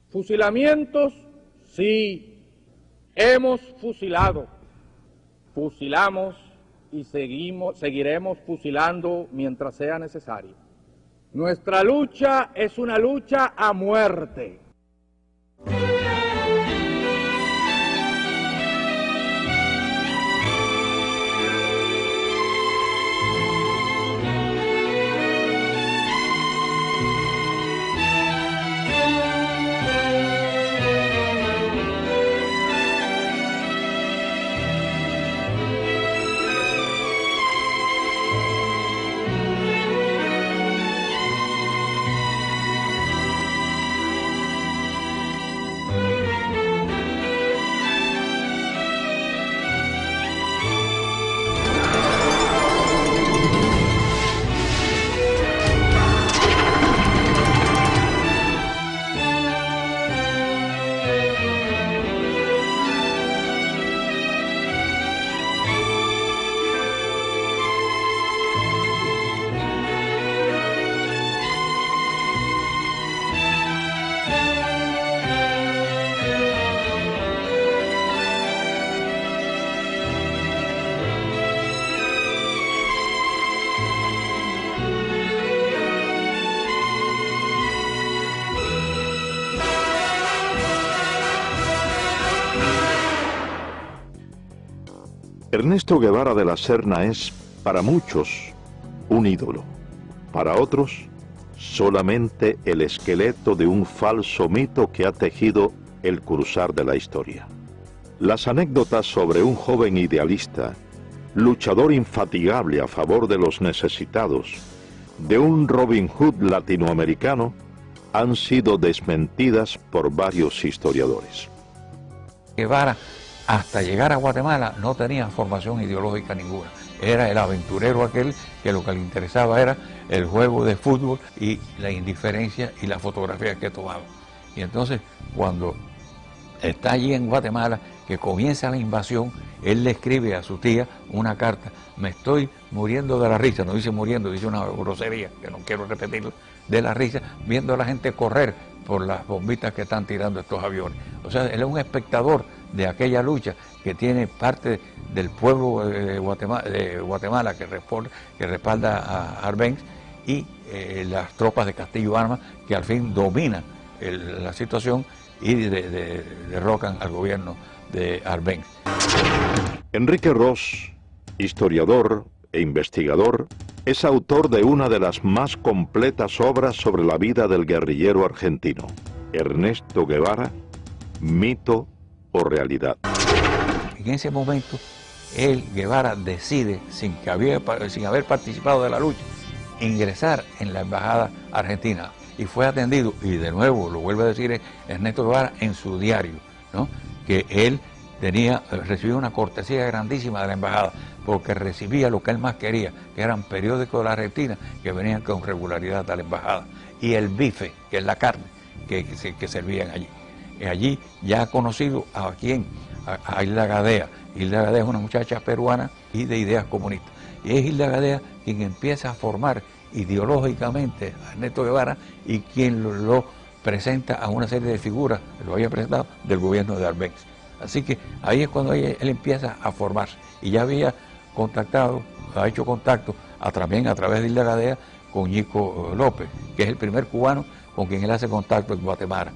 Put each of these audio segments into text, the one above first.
Fusilamientos, sí, hemos fusilado, fusilamos y seguiremos fusilando mientras sea necesario. Nuestra lucha es una lucha a muerte. Ernesto Guevara de la Serna es, para muchos, un ídolo. Para otros, solamente el esqueleto de un falso mito que ha tejido el cruzar de la historia. Las anécdotas sobre un joven idealista, luchador infatigable a favor de los necesitados, de un Robin Hood latinoamericano, han sido desmentidas por varios historiadores. Guevara, hasta llegar a Guatemala, no tenía formación ideológica ninguna. Era el aventurero aquel que lo que le interesaba era el juego de fútbol y la indiferencia y la fotografía que tomaba. Y entonces, cuando está allí en Guatemala, que comienza la invasión, él le escribe a su tía una carta: me estoy muriendo de la risa, no dice muriendo, dice una grosería, que no quiero repetirlo, de la risa, viendo a la gente correr por las bombitas que están tirando estos aviones. O sea, él es un espectador de aquella lucha que tiene parte del pueblo de Guatemala que respalda a Arbenz y las tropas de Castillo Armas que al fin dominan la situación y derrocan al gobierno de Arbenz. Enrique Ros, historiador e investigador, es autor de una de las más completas obras sobre la vida del guerrillero argentino, Ernesto Guevara, mito o realidad. En ese momento, Guevara decide, sin haber participado de la lucha, ingresar en la embajada argentina y fue atendido, y de nuevo lo vuelve a decir Ernesto Guevara en su diario, ¿no?, que él recibió una cortesía grandísima de la embajada porque recibía lo que él más quería, que eran periódicos de la Argentina que venían con regularidad a la embajada, y el bife, que es la carne que servían allí. Allí ya ha conocido a Hilda Gadea. Hilda Gadea es una muchacha peruana y de ideas comunistas. Y es Hilda Gadea quien empieza a formar ideológicamente a Ernesto Guevara y quien lo presenta a una serie de figuras, lo había presentado, del gobierno de Arbenz. Así que ahí es cuando él empieza a formarse. Y ya había ha hecho contacto también a través de Hilda Gadea con Ñico López, que es el primer cubano con quien él hace contacto en Guatemala.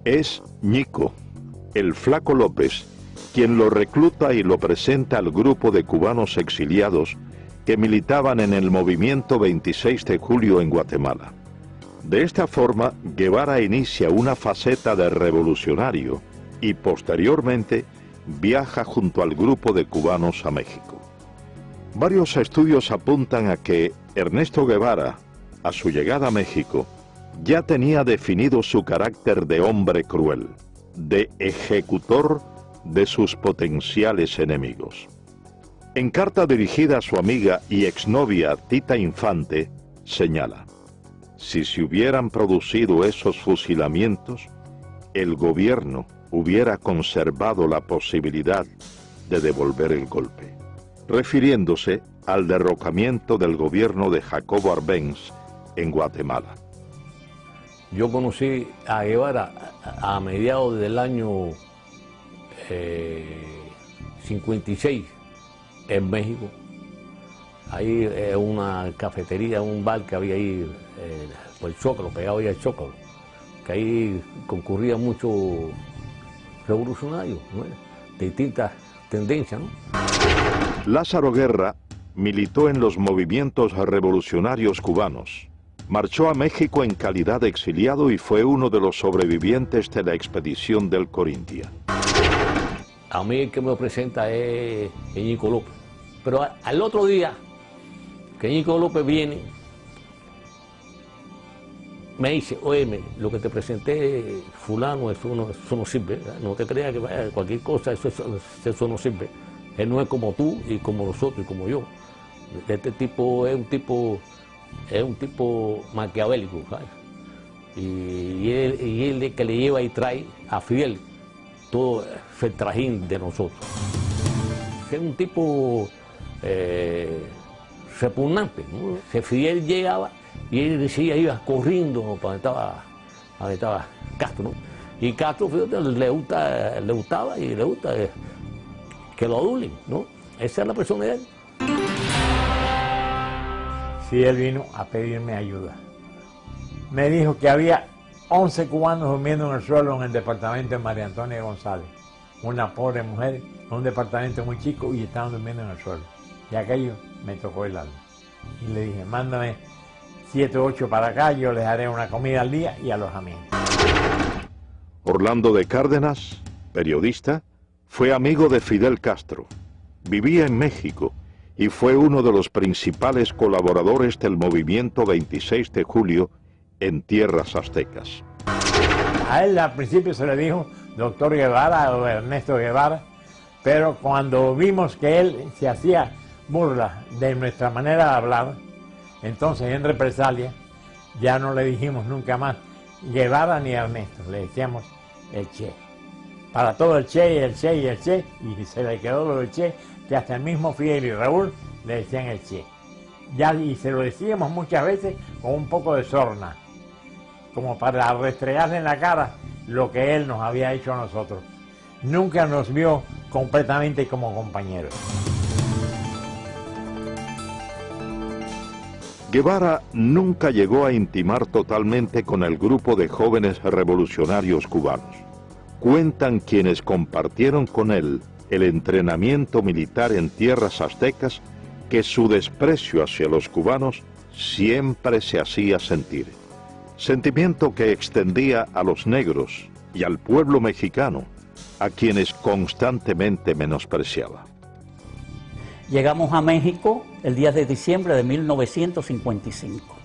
Es Ñico, el Flaco López, quien lo recluta y lo presenta al grupo de cubanos exiliados que militaban en el movimiento 26 de julio en Guatemala. De esta forma, Guevara inicia una faceta de revolucionario y posteriormente viaja junto al grupo de cubanos a México. Varios estudios apuntan a que Ernesto Guevara, a su llegada a México, ya tenía definido su carácter de hombre cruel, de ejecutor de sus potenciales enemigos. En carta dirigida a su amiga y exnovia Tita Infante, señala: si se hubieran producido esos fusilamientos, el gobierno hubiera conservado la posibilidad de devolver el golpe, refiriéndose al derrocamiento del gobierno de Jacobo Arbenz en Guatemala. Yo conocí a Guevara a mediados del año 56 en México. Ahí una cafetería, un bar que había ahí por el Zócalo, pegado ahí al Zócalo, que ahí concurría mucho revolucionarios, ¿no? De distintas tendencias, ¿no? Lázaro Guerra militó en los movimientos revolucionarios cubanos. Marchó a México en calidad de exiliado y fue uno de los sobrevivientes de la expedición del Corintia. A mí el que me presenta es Ñico López. Pero al otro día que Ñico López viene, me dice, oye, lo que te presenté, fulano, eso no sirve, ¿verdad? No te creas que vaya cualquier cosa, eso no sirve. Él no es como tú y como nosotros y como yo. Este tipo es un tipo maquiavélico, ¿sabes? Y él es el que le lleva y trae a Fidel todo el trajín de nosotros. Es un tipo repugnante, ¿no? Que Fidel llegaba y él decía, iba corriendo para donde estaba Castro, ¿no? Y Castro, fíjate, le gustaba y le gusta que lo adulen, ¿no? Esa es la persona de él. Sí, él vino a pedirme ayuda. Me dijo que había 11 cubanos durmiendo en el suelo en el departamento de María Antonia González. Una pobre mujer en un departamento muy chico y estaban durmiendo en el suelo. Y aquello me tocó el alma. Y le dije, mándame 7 o 8 para acá, yo les haré una comida al día y alojamiento. Orlando de Cárdenas, periodista, fue amigo de Fidel Castro. Vivía en México y fue uno de los principales colaboradores del movimiento 26 de julio en tierras aztecas. A él al principio se le dijo doctor Guevara o Ernesto Guevara, pero cuando vimos que él se hacía burla de nuestra manera de hablar, entonces en represalia ya no le dijimos nunca más Guevara ni Ernesto, le decíamos el Che. Para todo el Che y el Che y el Che, y se le quedó lo del Che, que hasta el mismo Fidel y Raúl le decían el Che. Ya, y se lo decíamos muchas veces con un poco de sorna, como para restregarle en la cara lo que él nos había hecho a nosotros. Nunca nos vio completamente como compañeros. Guevara nunca llegó a intimar totalmente con el grupo de jóvenes revolucionarios cubanos. Cuentan quienes compartieron con él el entrenamiento militar en tierras aztecas que su desprecio hacia los cubanos siempre se hacía sentir. Sentimiento que extendía a los negros y al pueblo mexicano, a quienes constantemente menospreciaba. Llegamos a México el 10 de diciembre de 1955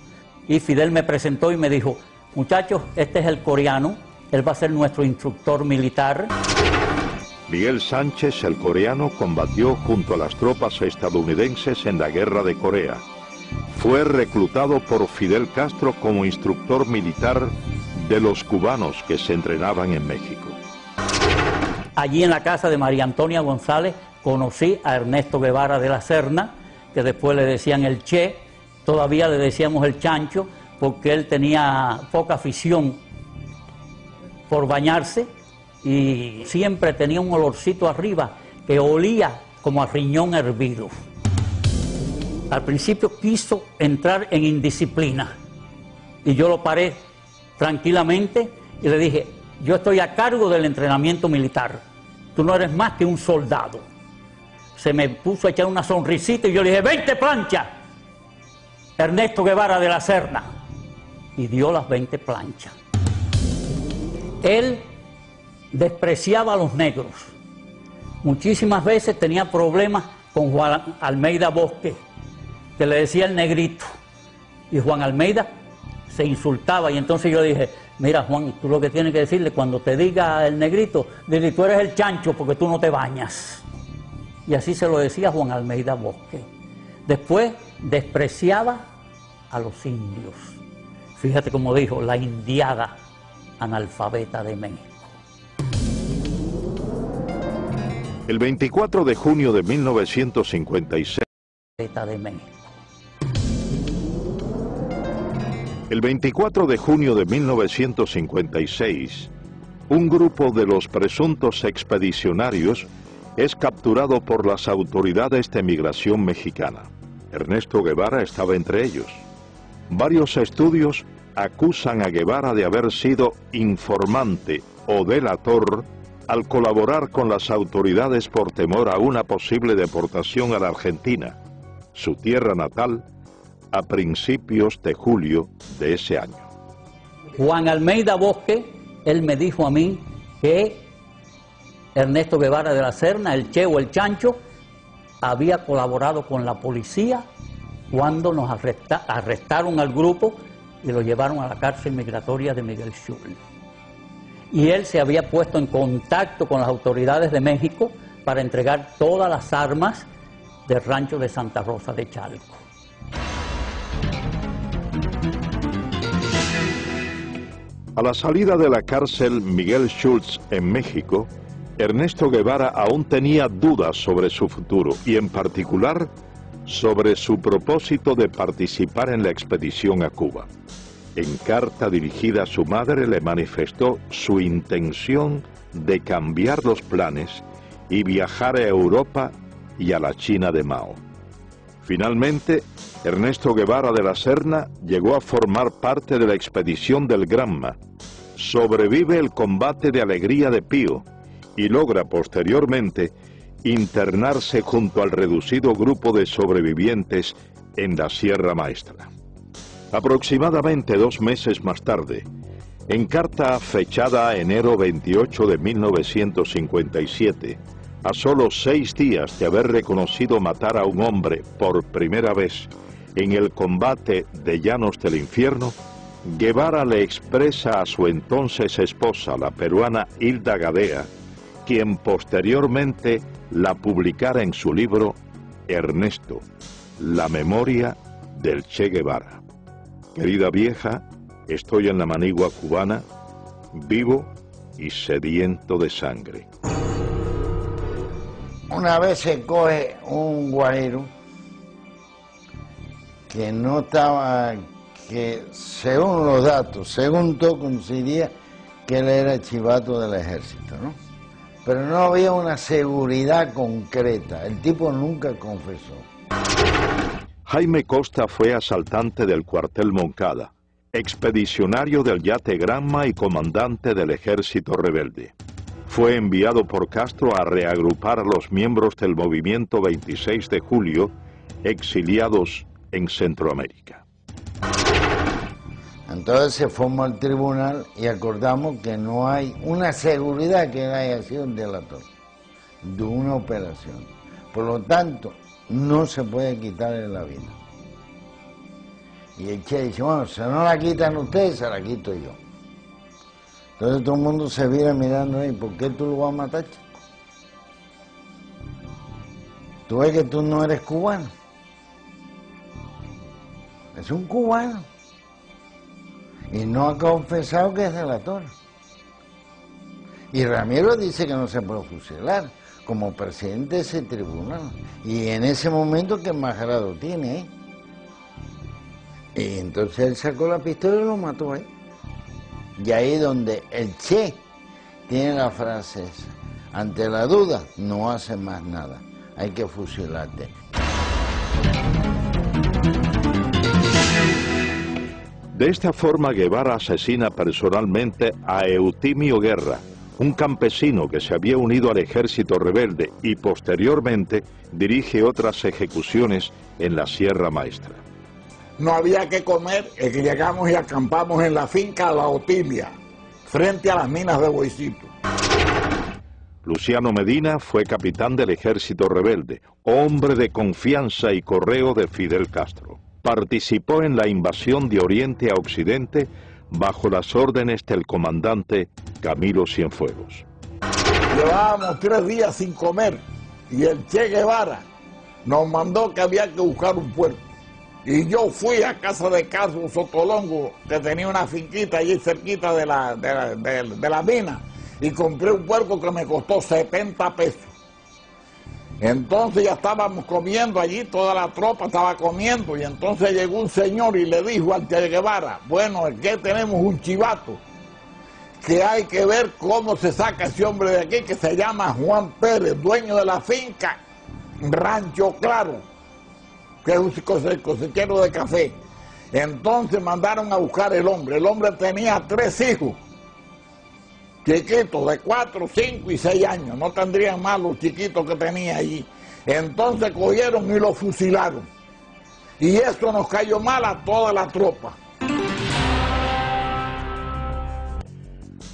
y Fidel me presentó y me dijo, muchachos, este es el coreano, él va a ser nuestro instructor militar. Miguel Sánchez, el coreano, combatió junto a las tropas estadounidenses en la Guerra de Corea. Fue reclutado por Fidel Castro como instructor militar de los cubanos que se entrenaban en México. Allí en la casa de María Antonia González conocí a Ernesto Guevara de la Serna, que después le decían el Che, todavía le decíamos el Chancho, porque él tenía poca afición por bañarse y siempre tenía un olorcito arriba que olía como a riñón hervido. Al principio quiso entrar en indisciplina y yo lo paré tranquilamente y le dije, yo estoy a cargo del entrenamiento militar, tú no eres más que un soldado. Se me puso a echar una sonrisita y yo le dije, 20 planchas, Ernesto Guevara de la Serna, y dio las 20 planchas. Él despreciaba a los negros, muchísimas veces tenía problemas con Juan Almeida Bosque, que le decía el negrito, y Juan Almeida se insultaba, y entonces yo dije, mira Juan, tú lo que tienes que decirle cuando te diga el negrito, dile, tú eres el chancho porque tú no te bañas. Y así se lo decía Juan Almeida Bosque. Después despreciaba a los indios. Fíjate cómo dijo, la indiada analfabeta de México. El 24 de junio de 1956, De México. El 24 de junio de 1956, un grupo de los presuntos expedicionarios es capturado por las autoridades de migración mexicana. Ernesto Guevara estaba entre ellos. Varios estudios acusan a Guevara de haber sido informante o delator al colaborar con las autoridades por temor a una posible deportación a la Argentina, su tierra natal, a principios de julio de ese año. Juan Almeida Bosque, él me dijo a mí que Ernesto Guevara de la Serna, el Che o el Chancho, había colaborado con la policía cuando nos arrestaron al grupo y lo llevaron a la cárcel migratoria de Miguel Schultz. Y él se había puesto en contacto con las autoridades de México para entregar todas las armas del rancho de Santa Rosa de Chalco. A la salida de la cárcel Miguel Schultz en México, Ernesto Guevara aún tenía dudas sobre su futuro y en particular sobre su propósito de participar en la expedición a Cuba. En carta dirigida a su madre le manifestó su intención de cambiar los planes y viajar a Europa y a la China de Mao. Finalmente, Ernesto Guevara de la Serna llegó a formar parte de la expedición del Granma, sobrevive el combate de Alegría de Pío y logra posteriormente internarse junto al reducido grupo de sobrevivientes en la Sierra Maestra. Aproximadamente 2 meses más tarde, en carta fechada enero 28 de 1957, a solo 6 días de haber reconocido matar a un hombre por primera vez en el combate de Llanos del Infierno, Guevara le expresa a su entonces esposa, la peruana Hilda Gadea, quien posteriormente la publicara en su libro Ernesto, la memoria del Che Guevara. Querida vieja, estoy en la manigua cubana, vivo y sediento de sangre. Una vez se coge un guajiro que no estaba, que según los datos, según todo coincidía que él era chivato del ejército, ¿no? Pero no había una seguridad concreta, el tipo nunca confesó. Jaime Costa fue asaltante del cuartel Moncada, expedicionario del yate Granma y comandante del ejército rebelde. Fue enviado por Castro a reagrupar a los miembros del movimiento 26 de julio, exiliados en Centroamérica. Entonces se formó el tribunal y acordamos que no hay una seguridad que él haya sido un delator de una operación. Por lo tanto, no se puede quitarle la vida. Y el Che dice, bueno, si no la quitan ustedes, se la quito yo. Entonces todo el mundo se viene mirando ahí, ¿por qué tú lo vas a matar, chico? Tú ves que tú no eres cubano. Es un cubano. Y no ha confesado que es delator. Y Ramiro dice que no se puede fusilar como presidente de ese tribunal. Y en ese momento, ¿qué más grado tiene? Y entonces él sacó la pistola y lo mató ahí. Y ahí donde el Che tiene la frase esa: ante la duda, no hace más nada. Hay que fusilarte. De esta forma, Guevara asesina personalmente a Eutimio Guerra, un campesino que se había unido al ejército rebelde y posteriormente dirige otras ejecuciones en la Sierra Maestra. No había que comer, es que llegamos y acampamos en la finca La Otilia, frente a las minas de Boicito. Luciano Medina fue capitán del ejército rebelde, hombre de confianza y correo de Fidel Castro. Participó en la invasión de Oriente a Occidente bajo las órdenes del comandante Camilo Cienfuegos. Llevábamos 3 días sin comer y el Che Guevara nos mandó que había que buscar un puerco. Y yo fui a casa de Carlos Sotolongo, que tenía una finquita allí cerquita de la mina, y compré un puerco que me costó 70 pesos. Entonces ya estábamos comiendo allí, toda la tropa estaba comiendo, y entonces llegó un señor y le dijo al Che Guevara, bueno, es que tenemos un chivato, que hay que ver cómo se saca ese hombre de aquí, que se llama Juan Pérez, dueño de la finca Rancho Claro, que es un cosechero de café. Entonces mandaron a buscar el hombre tenía 3 hijos, chiquitos de 4, 5 y 6 años, no tendrían más los chiquitos que tenía allí. Entonces cogieron y lo fusilaron. Y eso nos cayó mal a toda la tropa.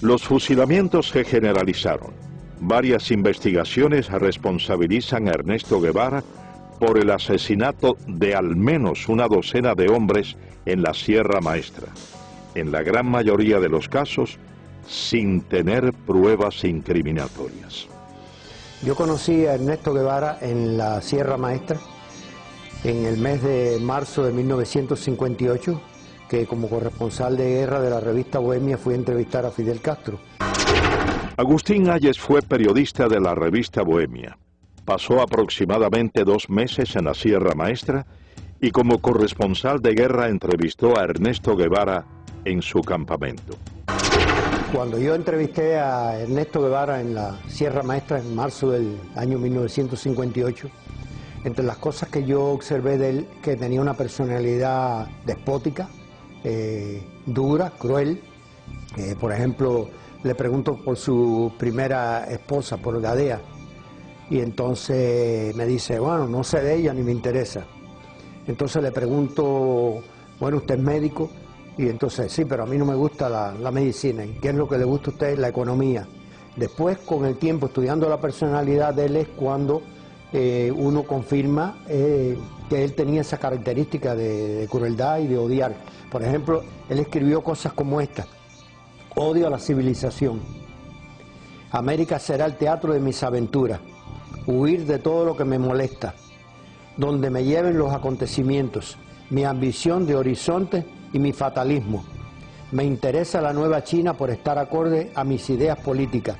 Los fusilamientos se generalizaron. Varias investigaciones responsabilizan a Ernesto Guevara por el asesinato de al menos una docena de hombres en la Sierra Maestra. En la gran mayoría de los casos, sin tener pruebas incriminatorias. Yo conocí a Ernesto Guevara en la Sierra Maestra en el mes de marzo de 1958, que como corresponsal de guerra de la revista Bohemia fui a entrevistar a Fidel Castro. Agustín Hayes fue periodista de la revista Bohemia. Pasó aproximadamente 2 meses en la Sierra Maestra y como corresponsal de guerra entrevistó a Ernesto Guevara en su campamento. Cuando yo entrevisté a Ernesto Guevara en la Sierra Maestra en marzo del año 1958, entre las cosas que yo observé de él, que tenía una personalidad despótica, dura, cruel. Por ejemplo, le pregunto por su primera esposa, por Gadea, y entonces me dice, bueno, no sé de ella ni me interesa. Entonces le pregunto, bueno, ¿usted es médico? Y entonces, sí, pero a mí no me gusta la medicina. ¿Y qué es lo que le gusta a usted? La economía. Después, con el tiempo, estudiando la personalidad de él, es cuando uno confirma que él tenía esa característica de crueldad y de odiar. Por ejemplo, él escribió cosas como esta: odio a la civilización. América será el teatro de mis aventuras. Huir de todo lo que me molesta. Donde me lleven los acontecimientos. Mi ambición de horizonte y mi fatalismo. Me interesa la nueva China por estar acorde a mis ideas políticas.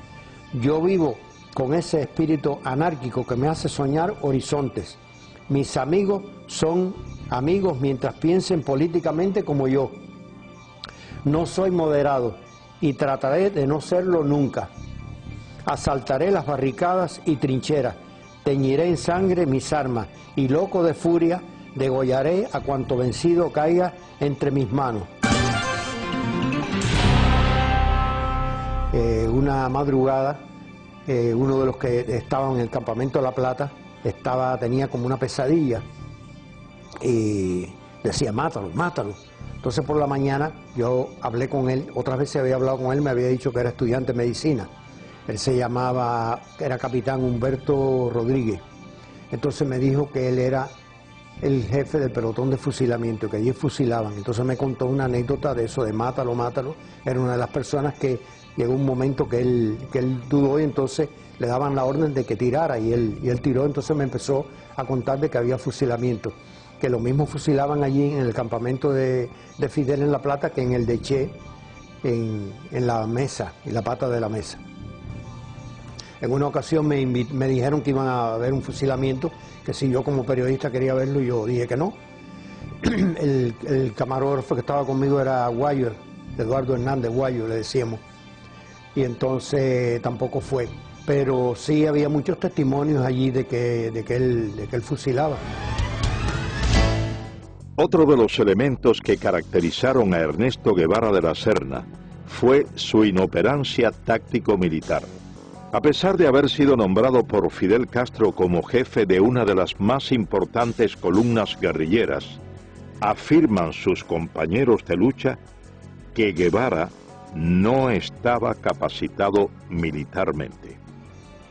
Yo vivo con ese espíritu anárquico que me hace soñar horizontes. Mis amigos son amigos mientras piensen políticamente como yo. No soy moderado y trataré de no serlo nunca. Asaltaré las barricadas y trincheras, teñiré en sangre mis armas y loco de furia degollaré a cuanto vencido caiga entre mis manos. Una madrugada, uno de los que estaban en el campamento de La Plata tenía como una pesadilla y decía, mátalo, mátalo. Entonces por la mañana yo hablé con él, otras veces había hablado con él, me había dicho que era estudiante de medicina. Él se llamaba, era capitán Humberto Rodríguez. Entonces me dijo que él era el jefe del pelotón de fusilamiento, que allí fusilaban. Entonces me contó una anécdota de eso, de mátalo, mátalo. Era una de las personas que llegó un momento que él dudó y entonces le daban la orden de que tirara y él tiró. Entonces me empezó a contar de que había fusilamiento, que lo mismo fusilaban allí en el campamento de Fidel en La Plata que en el de Che, en la mesa, en la pata de la mesa. En una ocasión me dijeron que iban a haber un fusilamiento, que si yo como periodista quería verlo, yo dije que no. El camarógrafo que estaba conmigo era Guayo, Eduardo Hernández Guayo, le decíamos. Y entonces tampoco fue. Pero sí había muchos testimonios allí de que él fusilaba. Otro de los elementos que caracterizaron a Ernesto Guevara de la Serna fue su inoperancia táctico-militar. A pesar de haber sido nombrado por Fidel Castro como jefe de una de las más importantes columnas guerrilleras, afirman sus compañeros de lucha que Guevara no estaba capacitado militarmente.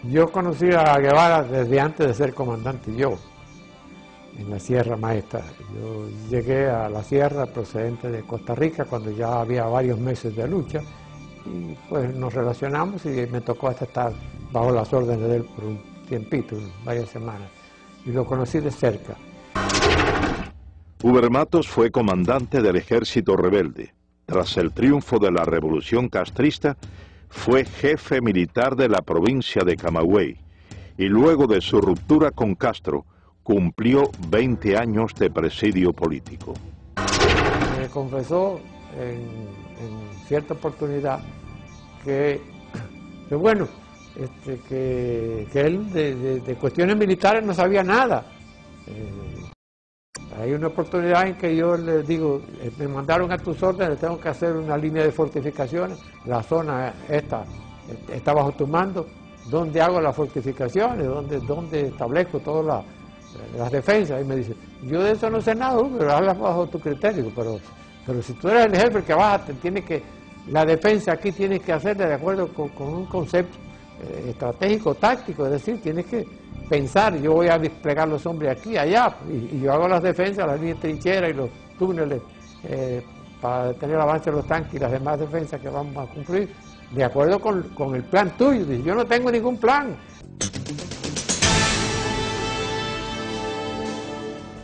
Yo conocí a Guevara desde antes de ser comandante yo, en la Sierra Maestra. Yo llegué a la sierra procedente de Costa Rica cuando ya había varios meses de lucha y pues nos relacionamos y me tocó hasta estar bajo las órdenes de él por un tiempito, varias semanas, y lo conocí de cerca. Uber Matos fue comandante del ejército rebelde. Tras el triunfo de la revolución castrista, fue jefe militar de la provincia de Camagüey y luego de su ruptura con Castro, cumplió 20 años de presidio político. Me confesó en cierta oportunidad que bueno, que él de cuestiones militares no sabía nada. Hay una oportunidad en que yo le digo, me mandaron a tus órdenes, tengo que hacer una línea de fortificaciones, la zona esta está bajo tu mando, ¿dónde hago las fortificaciones? ¿Dónde establezco todas las defensas? Y me dice, yo de eso no sé nada, pero hablas bajo tu criterio, pero si tú eres el jefe que vas, la defensa aquí tienes que hacerla de acuerdo con un concepto estratégico, táctico, es decir, tienes que pensar, yo voy a desplegar los hombres aquí, allá, y yo hago las defensas, las líneas de trinchera y los túneles para detener el avance de los tanques y las demás defensas que vamos a cumplir, de acuerdo con el plan tuyo. Dice, yo no tengo ningún plan.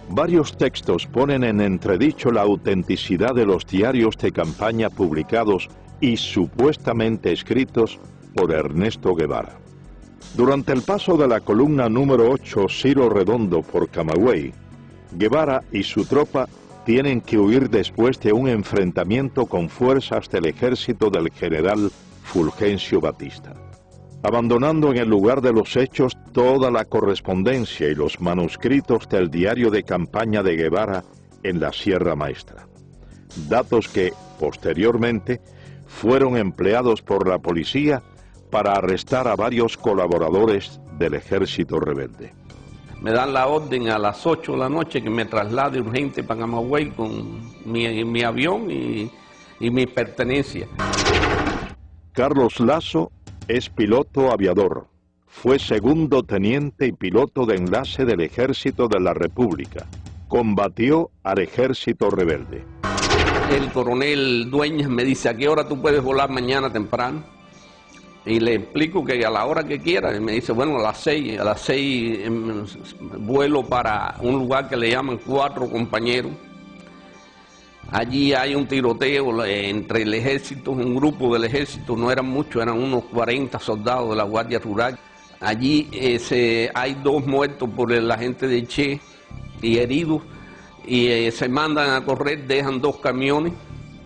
Varios textos ponen en entredicho la autenticidad de los diarios de campaña publicados y supuestamente escritos por Ernesto Guevara. Durante el paso de la columna número 8 Ciro Redondo por Camagüey, Guevara y su tropa tienen que huir después de un enfrentamiento con fuerzas del ejército del general Fulgencio Batista, abandonando en el lugar de los hechos toda la correspondencia y los manuscritos del diario de campaña de Guevara en la Sierra Maestra. Datos que, posteriormente, fueron empleados por la policía para arrestar a varios colaboradores del ejército rebelde. Me dan la orden a las 8 de la noche que me traslade urgente para Camagüey con mi avión y mis pertenencias. Carlos Lazo es piloto aviador. Fue segundo teniente y piloto de enlace del Ejército de la República. Combatió al ejército rebelde. El coronel Dueñas me dice, ¿a qué hora tú puedes volar mañana temprano? Y le explico que a la hora que quiera. Y me dice, bueno, a las 6 vuelo para un lugar que le llaman Cuatro Compañeros. Allí hay un tiroteo entre el ejército, un grupo del ejército, no eran muchos, eran unos 40 soldados de la Guardia Rural. Allí hay 2 muertos por el agente de Che y heridos, y se mandan a correr, dejan 2 camiones.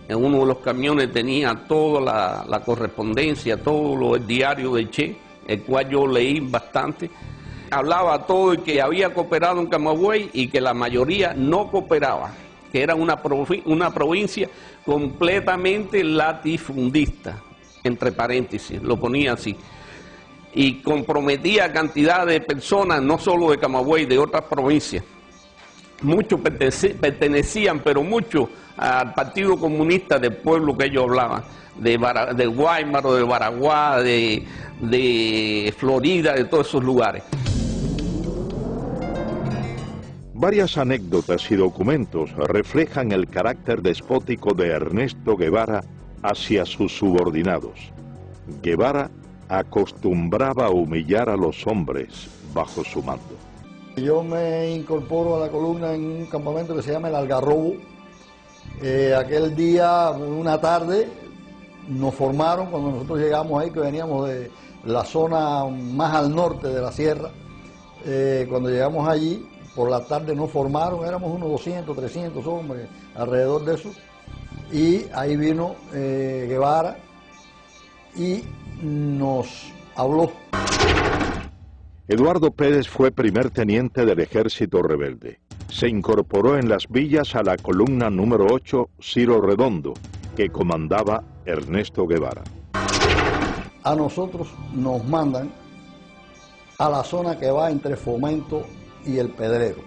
En uno de los camiones tenía toda la correspondencia, todo el diario de Che, el cual yo leí bastante. Hablaba todo el que había cooperado en Camagüey y que la mayoría no cooperaba, que era una provincia completamente latifundista, entre paréntesis, lo ponía así. Y comprometía a cantidad de personas, no solo de Camagüey, de otras provincias. Muchos pertenecían, pero muchos al Partido Comunista del pueblo que ellos hablaban, de Guaymaro, de Baraguá, de Florida, de todos esos lugares. Varias anécdotas y documentos reflejan el carácter despótico de Ernesto Guevara hacia sus subordinados. Guevara acostumbraba a humillar a los hombres bajo su mando. Yo me incorporo a la columna en un campamento que se llama El Algarrobo. Aquel día, una tarde, nos formaron cuando nosotros llegamos ahí, que veníamos de la zona más al norte de la sierra. Cuando llegamos allí, por la tarde nos formaron, éramos unos 200, 300 hombres, alrededor de eso. Y ahí vino Guevara y nos habló. Eduardo Pérez fue primer teniente del ejército rebelde. Se incorporó en las villas a la columna número 8 Ciro Redondo, que comandaba Ernesto Guevara. A nosotros nos mandan a la zona que va entre Fomento y El Pedrero,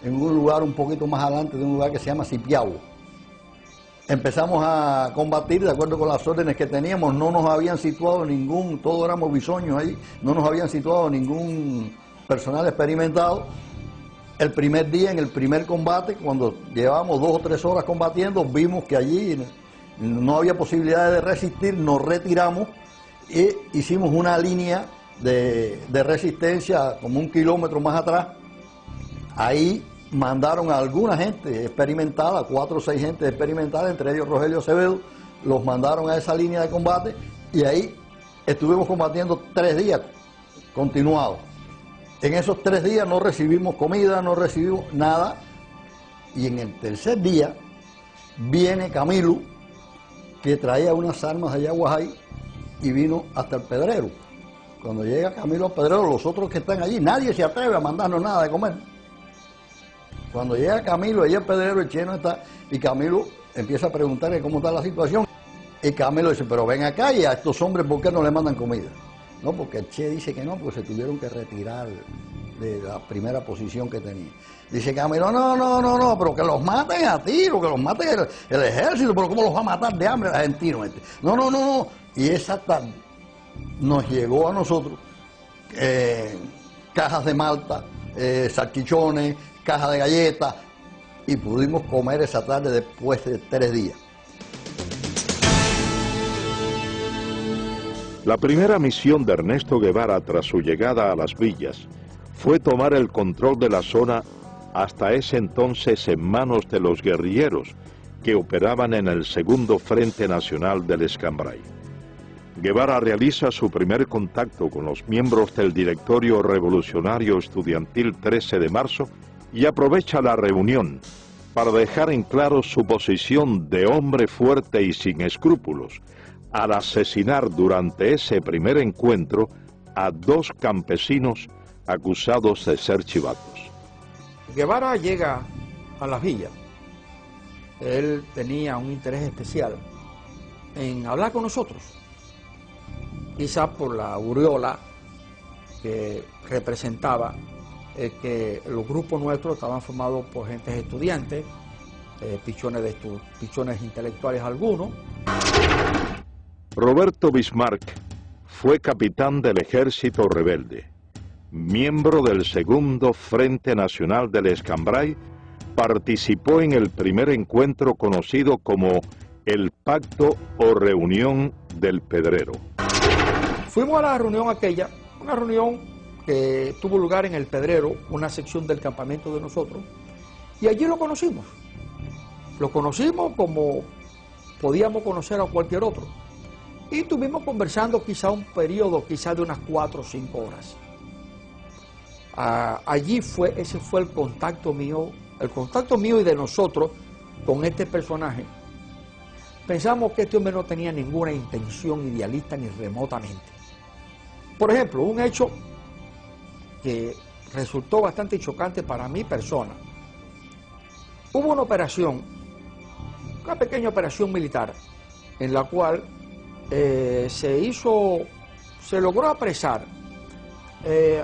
en un lugar un poquito más adelante de un lugar que se llama Cipiao. Empezamos a combatir de acuerdo con las órdenes que teníamos, no nos habían situado todos éramos bisoños ahí, no nos habían situado ningún personal experimentado. El primer día, en el primer combate, cuando llevábamos 2 o 3 horas combatiendo, vimos que allí no había posibilidad de resistir, nos retiramos e hicimos una línea de resistencia como 1 kilómetro más atrás. Ahí mandaron a alguna gente experimentada, 4 o 6 gente experimentada, entre ellos Rogelio Acevedo, los mandaron a esa línea de combate y ahí estuvimos combatiendo 3 días continuados. En esos 3 días no recibimos comida, no recibimos nada. Y en el tercer día viene Camilo, que traía unas armas de Yaguajay, y vino hasta el Pedrero. Cuando llega Camilo al Pedrero, los otros que están allí, nadie se atreve a mandarnos nada de comer. Cuando llega Camilo, allí al Pedrero, el Che no está, y Camilo empieza a preguntarle cómo está la situación. Y Camilo dice, pero ven acá, y a estos hombres, ¿por qué no le mandan comida? No, porque el Che dice que no, porque se tuvieron que retirar de la primera posición que tenía. Dice Camilo, no, pero que los maten a tiro, que los maten el ejército, pero ¿cómo los va a matar de hambre el argentino este? No. Y esa tarde nos llegó a nosotros cajas de malta, salchichones, cajas de galletas, y pudimos comer esa tarde después de 3 días. La primera misión de Ernesto Guevara tras su llegada a las villas fue tomar el control de la zona hasta ese entonces en manos de los guerrilleros que operaban en el segundo Frente Nacional del Escambray. Guevara realiza su primer contacto con los miembros del Directorio Revolucionario Estudiantil 13 de marzo y aprovecha la reunión para dejar en claro su posición de hombre fuerte y sin escrúpulos al asesinar durante ese primer encuentro a 2 campesinos acusados de ser chivatos. Guevara llega a las villas. Él tenía un interés especial en hablar con nosotros, quizás por la aureola que representaba que los grupos nuestros estaban formados por gentes estudiantes, pichones intelectuales algunos. Roberto Bismarck fue capitán del Ejército Rebelde, miembro del segundo Frente Nacional del Escambray, participó en el primer encuentro conocido como el Pacto o Reunión del Pedrero. Fuimos a la reunión aquella, una reunión que tuvo lugar en el Pedrero, una sección del campamento de nosotros, y allí lo conocimos. Lo conocimos como podíamos conocer a cualquier otro. Y estuvimos conversando quizá un periodo, quizá de unas 4 o 5 horas. Ese fue el contacto mío y de nosotros con este personaje. Pensamos que este hombre no tenía ninguna intención idealista ni remotamente. Por ejemplo, un hecho que resultó bastante chocante para mi persona. Hubo una operación, una pequeña operación militar, en la cual se logró apresar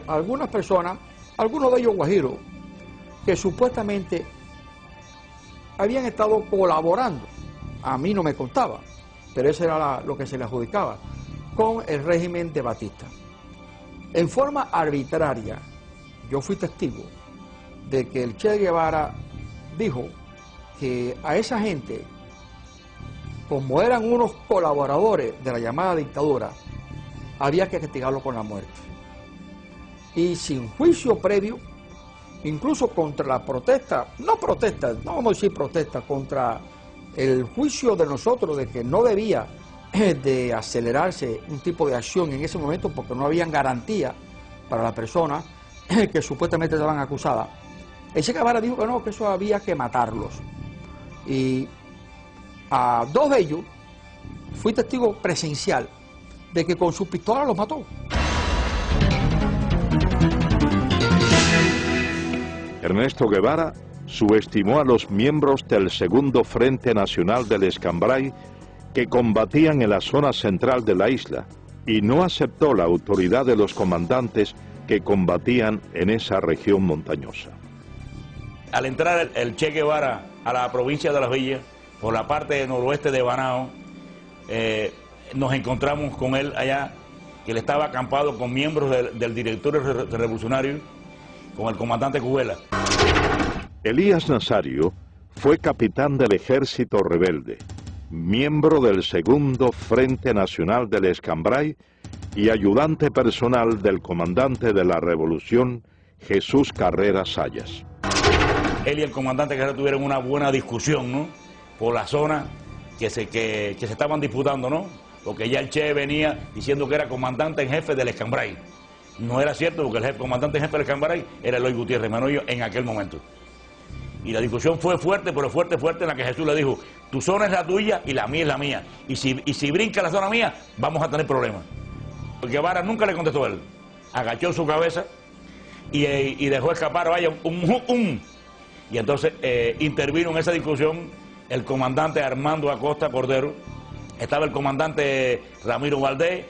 algunas personas, algunos de ellos guajiros, que supuestamente habían estado colaborando, a mí no me contaba, pero eso era lo que se le adjudicaba, con el régimen de Batista. En forma arbitraria, yo fui testigo de que el Che Guevara dijo que a esa gente, como eran unos colaboradores de la llamada dictadura, había que castigarlo con la muerte. Y sin juicio previo, incluso contra la protesta, no vamos a decir protesta, contra el juicio de nosotros de que no debía de acelerarse un tipo de acción en ese momento porque no habían garantía para la persona que supuestamente estaban acusadas. El Che Guevara dijo que no, que eso había que matarlos. Y a 2 de ellos fui testigo presencial de que con su pistola los mató. Ernesto Guevara subestimó a los miembros del segundo Frente Nacional del Escambray que combatían en la zona central de la isla y no aceptó la autoridad de los comandantes que combatían en esa región montañosa. Al entrar el Che Guevara a la provincia de Las Villas, por la parte noroeste de Banao, nos encontramos con él allá, que él estaba acampado con miembros del directorio revolucionario, con el comandante Cubela. Elías Nazario fue capitán del Ejército Rebelde, miembro del segundo Frente Nacional del Escambray y ayudante personal del comandante de la Revolución, Jesús Carrera Sayas. Él y el comandante Carrera tuvieron una buena discusión, ¿no?, por la zona que se estaban disputando, ¿no?, porque ya el Che venía diciendo que era comandante en jefe del Escambray No era cierto, porque el comandante jefe del Escambray era Eloy Gutiérrez Manoyo en aquel momento. Y la discusión fue fuerte, pero fuerte, en la que Jesús le dijo, tu zona es la tuya y la mía es la mía. Y si brinca la zona mía, vamos a tener problemas. Porque Guevara nunca le contestó a él. Agachó su cabeza y dejó escapar, vaya, Y entonces intervino en esa discusión el comandante Armando Acosta Cordero, estaba el comandante Ramiro Valdés,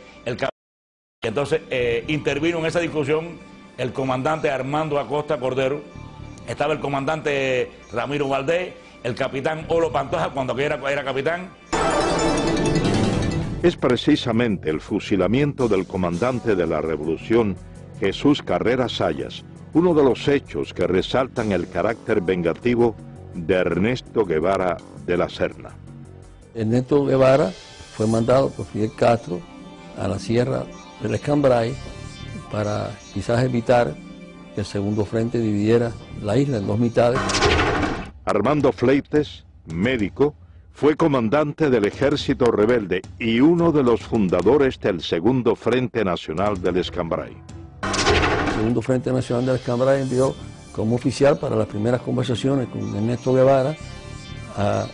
entonces intervino en esa discusión el comandante Armando Acosta Cordero, estaba el comandante Ramiro Valdés, el capitán Olo Pantoja, cuando era capitán. Es precisamente el fusilamiento del comandante de la Revolución, Jesús Carrera Sayas, uno de los hechos que resaltan el carácter vengativo de Ernesto Guevara de la Serna. Ernesto Guevara fue mandado por Fidel Castro a la sierra del Escambray para quizás evitar que el segundo frente dividiera la isla en dos mitades. Armando Fleites, médico, fue comandante del ejército rebelde y uno de los fundadores del Segundo Frente Nacional del Escambray. El Segundo Frente Nacional del Escambray envió como oficial para las primeras conversaciones con Ernesto Guevara al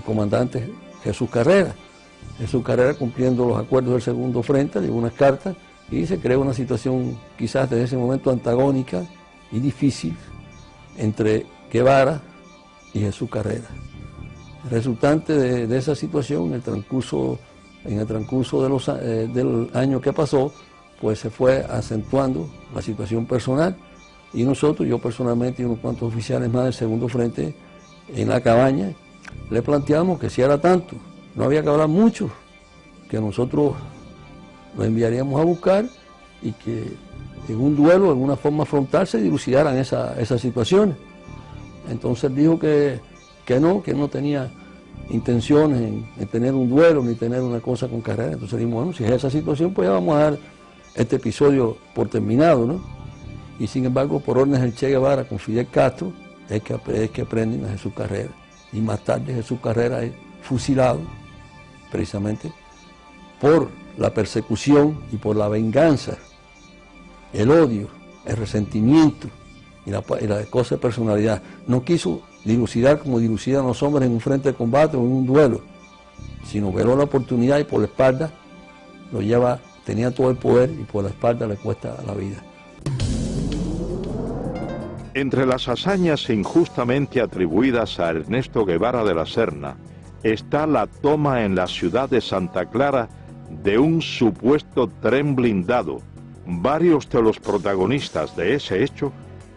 comandante Jesús Carrera. Jesús Carrera, cumpliendo los acuerdos del Segundo Frente, le dio unas cartas y se creó una situación quizás desde ese momento antagónica y difícil entre Guevara y Jesús Carrera. El resultante de esa situación, en el transcurso del año que pasó, pues se fue acentuando la situación personal y nosotros, yo personalmente y unos cuantos oficiales más del Segundo Frente, en la cabaña, le planteamos que si era tanto, no había que hablar mucho, que nosotros lo enviaríamos a buscar y que en un duelo, en una forma frontal, se dilucidaran esas situaciones. Entonces dijo que no tenía intenciones en tener un duelo ni tener una cosa con Carrera. Entonces dijimos, bueno, si es esa situación, pues ya vamos a dar este episodio por terminado, ¿no? Y sin embargo, por órdenes del Che Guevara con Fidel Castro, es que prenden a Jesús Carrera. Y más tarde Jesús Carrera es fusilado, precisamente, por la persecución y por la venganza, el odio, el resentimiento y la cosa de personalidad. No quiso dilucidar como dilucidan los hombres en un frente de combate o en un duelo, sino veló la oportunidad y por la espalda lo lleva, tenía todo el poder y por la espalda le cuesta la vida. Entre las hazañas injustamente atribuidas a Ernesto Guevara de la Serna está la toma en la ciudad de Santa Clara de un supuesto tren blindado. Varios de los protagonistas de ese hecho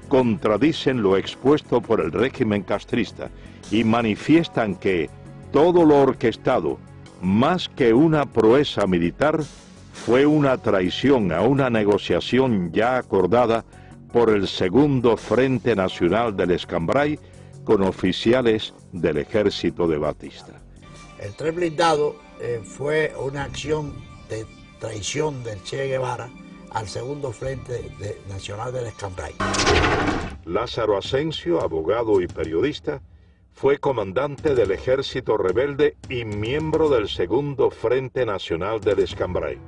contradicen lo expuesto por el régimen castrista y manifiestan que todo lo orquestado, más que una proeza militar, fue una traición a una negociación ya acordada por el Segundo Frente Nacional del Escambray con oficiales del ejército de Batista. El tren blindado fue una acción de traición del Che Guevara al Segundo Frente Nacional del Escambray. Lázaro Asensio, abogado y periodista, fue comandante del ejército rebelde y miembro del Segundo Frente Nacional del Escambray.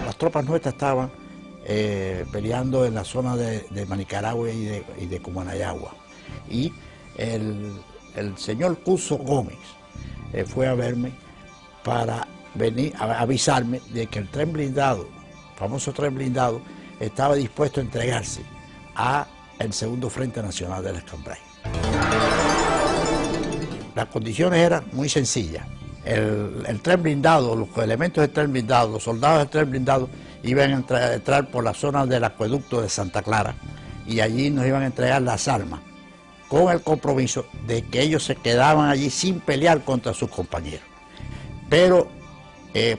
Las tropas nuestras estaban peleando en la zona de Manicaragua y de Cumanayagua. Y el señor Cuso Gómez fue a verme para venir a avisarme de que el tren blindado, el famoso tren blindado, estaba dispuesto a entregarse a el Segundo Frente Nacional del Escambray. Las condiciones eran muy sencillas. El tren blindado, los elementos del tren blindado, los soldados del tren blindado iban a entrar por la zona del acueducto de Santa Clara y allí nos iban a entregar las armas con el compromiso de que ellos se quedaban allí sin pelear contra sus compañeros. Pero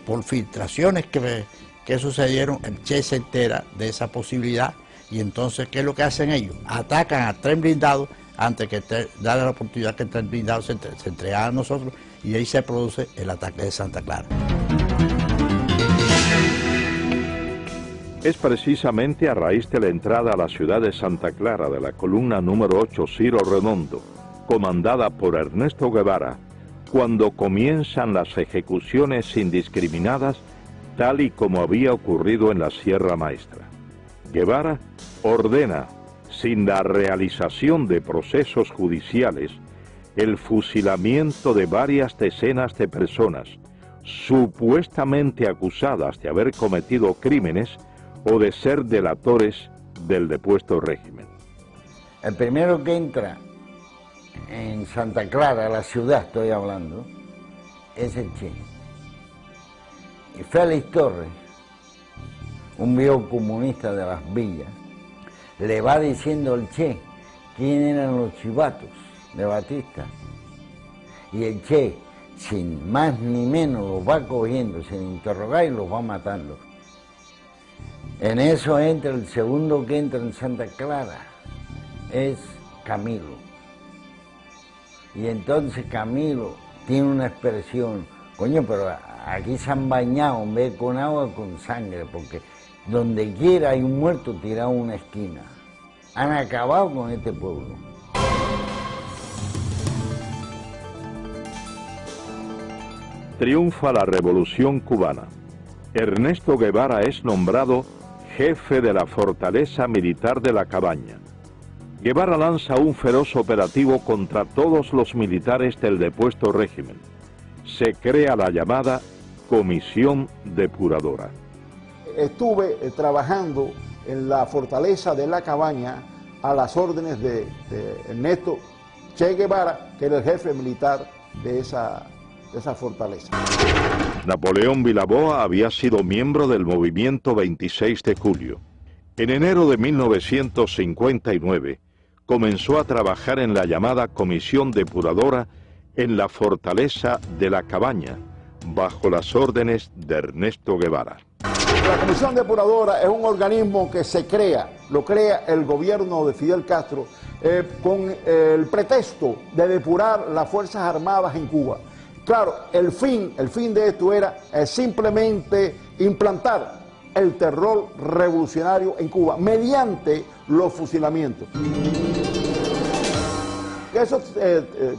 por filtraciones que sucedieron, el Che se entera de esa posibilidad y entonces, ¿qué es lo que hacen ellos? Atacan al tren blindado antes que darle la oportunidad que el tren blindado se entregara a nosotros y ahí se produce el ataque de Santa Clara. Es precisamente a raíz de la entrada a la ciudad de Santa Clara de la columna número 8 Ciro Redondo, comandada por Ernesto Guevara, cuando comienzan las ejecuciones indiscriminadas tal y como había ocurrido en la Sierra Maestra. Guevara ordena, sin la realización de procesos judiciales, el fusilamiento de varias decenas de personas supuestamente acusadas de haber cometido crímenes o de ser delatores del depuesto régimen. El primero que entra en Santa Clara, la ciudad estoy hablando, es el Che. Y Félix Torres, un viejo comunista de las villas, le va diciendo al Che quién eran los chivatos de Batista. Y el Che, sin más ni menos, los va cogiendo, sin interrogar, y los va matando. En eso entra el segundo que entra en Santa Clara, es Camilo. Y entonces Camilo tiene una expresión, coño, pero aquí se han bañado en vez de con agua, con sangre, porque donde quiera hay un muerto tirado en una esquina. Han acabado con este pueblo. Triunfa la Revolución Cubana. Ernesto Guevara es nombrado jefe de la fortaleza militar de La Cabaña. Guevara lanza un feroz operativo contra todos los militares del depuesto régimen. Se crea la llamada Comisión Depuradora. Estuve trabajando en la fortaleza de La Cabaña a las órdenes de Ernesto Che Guevara, que era el jefe militar de esa fortaleza. Napoleón Vilaboa había sido miembro del movimiento 26 de julio. En enero de 1959 comenzó a trabajar en la llamada Comisión Depuradora en la fortaleza de La Cabaña, bajo las órdenes de Ernesto Guevara. La Comisión Depuradora es un organismo que se crea, lo crea el gobierno de Fidel Castro con el pretexto de depurar las Fuerzas Armadas en Cuba. Claro, el fin de esto era simplemente implantar el terror revolucionario en Cuba mediante los fusilamientos. Esos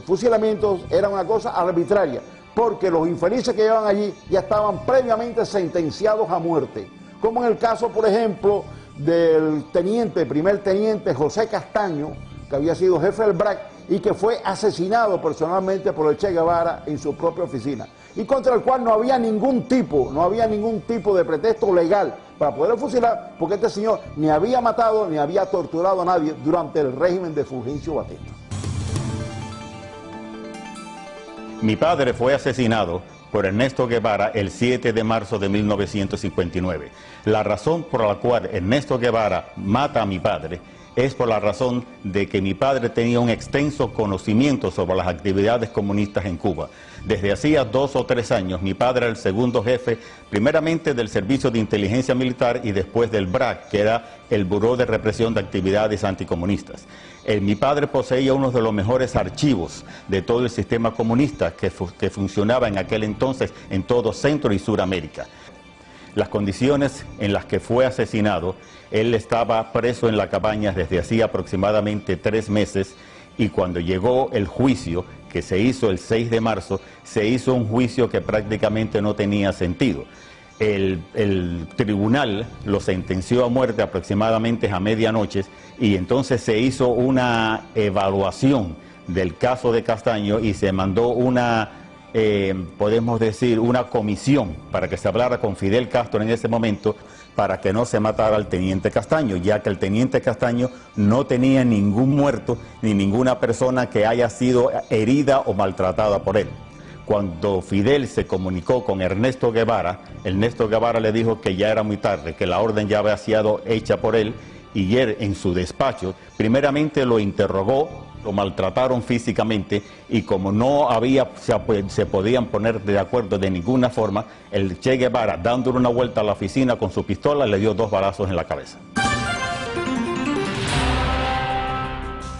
fusilamientos eran una cosa arbitraria, porque los infelices que llevaban allí ya estaban previamente sentenciados a muerte, como en el caso, por ejemplo, del primer teniente José Castaño, que había sido jefe del BRAC y que fue asesinado personalmente por el Che Guevara en su propia oficina, y contra el cual no había ningún tipo de pretexto legal para poder fusilar, porque este señor ni había matado ni había torturado a nadie durante el régimen de Fulgencio Batista. Mi padre fue asesinado por Ernesto Guevara el 7 de marzo de 1959. La razón por la cual Ernesto Guevara mata a mi padre es por la razón de que mi padre tenía un extenso conocimiento sobre las actividades comunistas en Cuba. Desde hacía 2 o 3 años, mi padre era el segundo jefe, primeramente del Servicio de Inteligencia Militar y después del BRAC, que era el Buró de Represión de Actividades Anticomunistas. Mi padre poseía uno de los mejores archivos de todo el sistema comunista que funcionaba en aquel entonces en todo Centro y Suramérica. Las condiciones en las que fue asesinado, él estaba preso en La Cabaña desde hacía aproximadamente 3 meses, y cuando llegó el juicio, que se hizo el 6 de marzo, se hizo un juicio que prácticamente no tenía sentido. El tribunal lo sentenció a muerte aproximadamente a medianoche, y entonces se hizo una evaluación del caso de Castaño y se mandó una, podemos decir, una comisión para que se hablara con Fidel Castro en ese momento, para que no se matara al teniente Castaño, ya que el teniente Castaño no tenía ningún muerto ni ninguna persona que haya sido herida o maltratada por él. Cuando Fidel se comunicó con Ernesto Guevara le dijo que ya era muy tarde, que la orden ya había sido hecha por él, y él en su despacho primeramente lo interrogó, lo maltrataron físicamente, y como no se podían poner de acuerdo de ninguna forma, el Che Guevara, dándole una vuelta a la oficina con su pistola, le dio 2 balazos en la cabeza.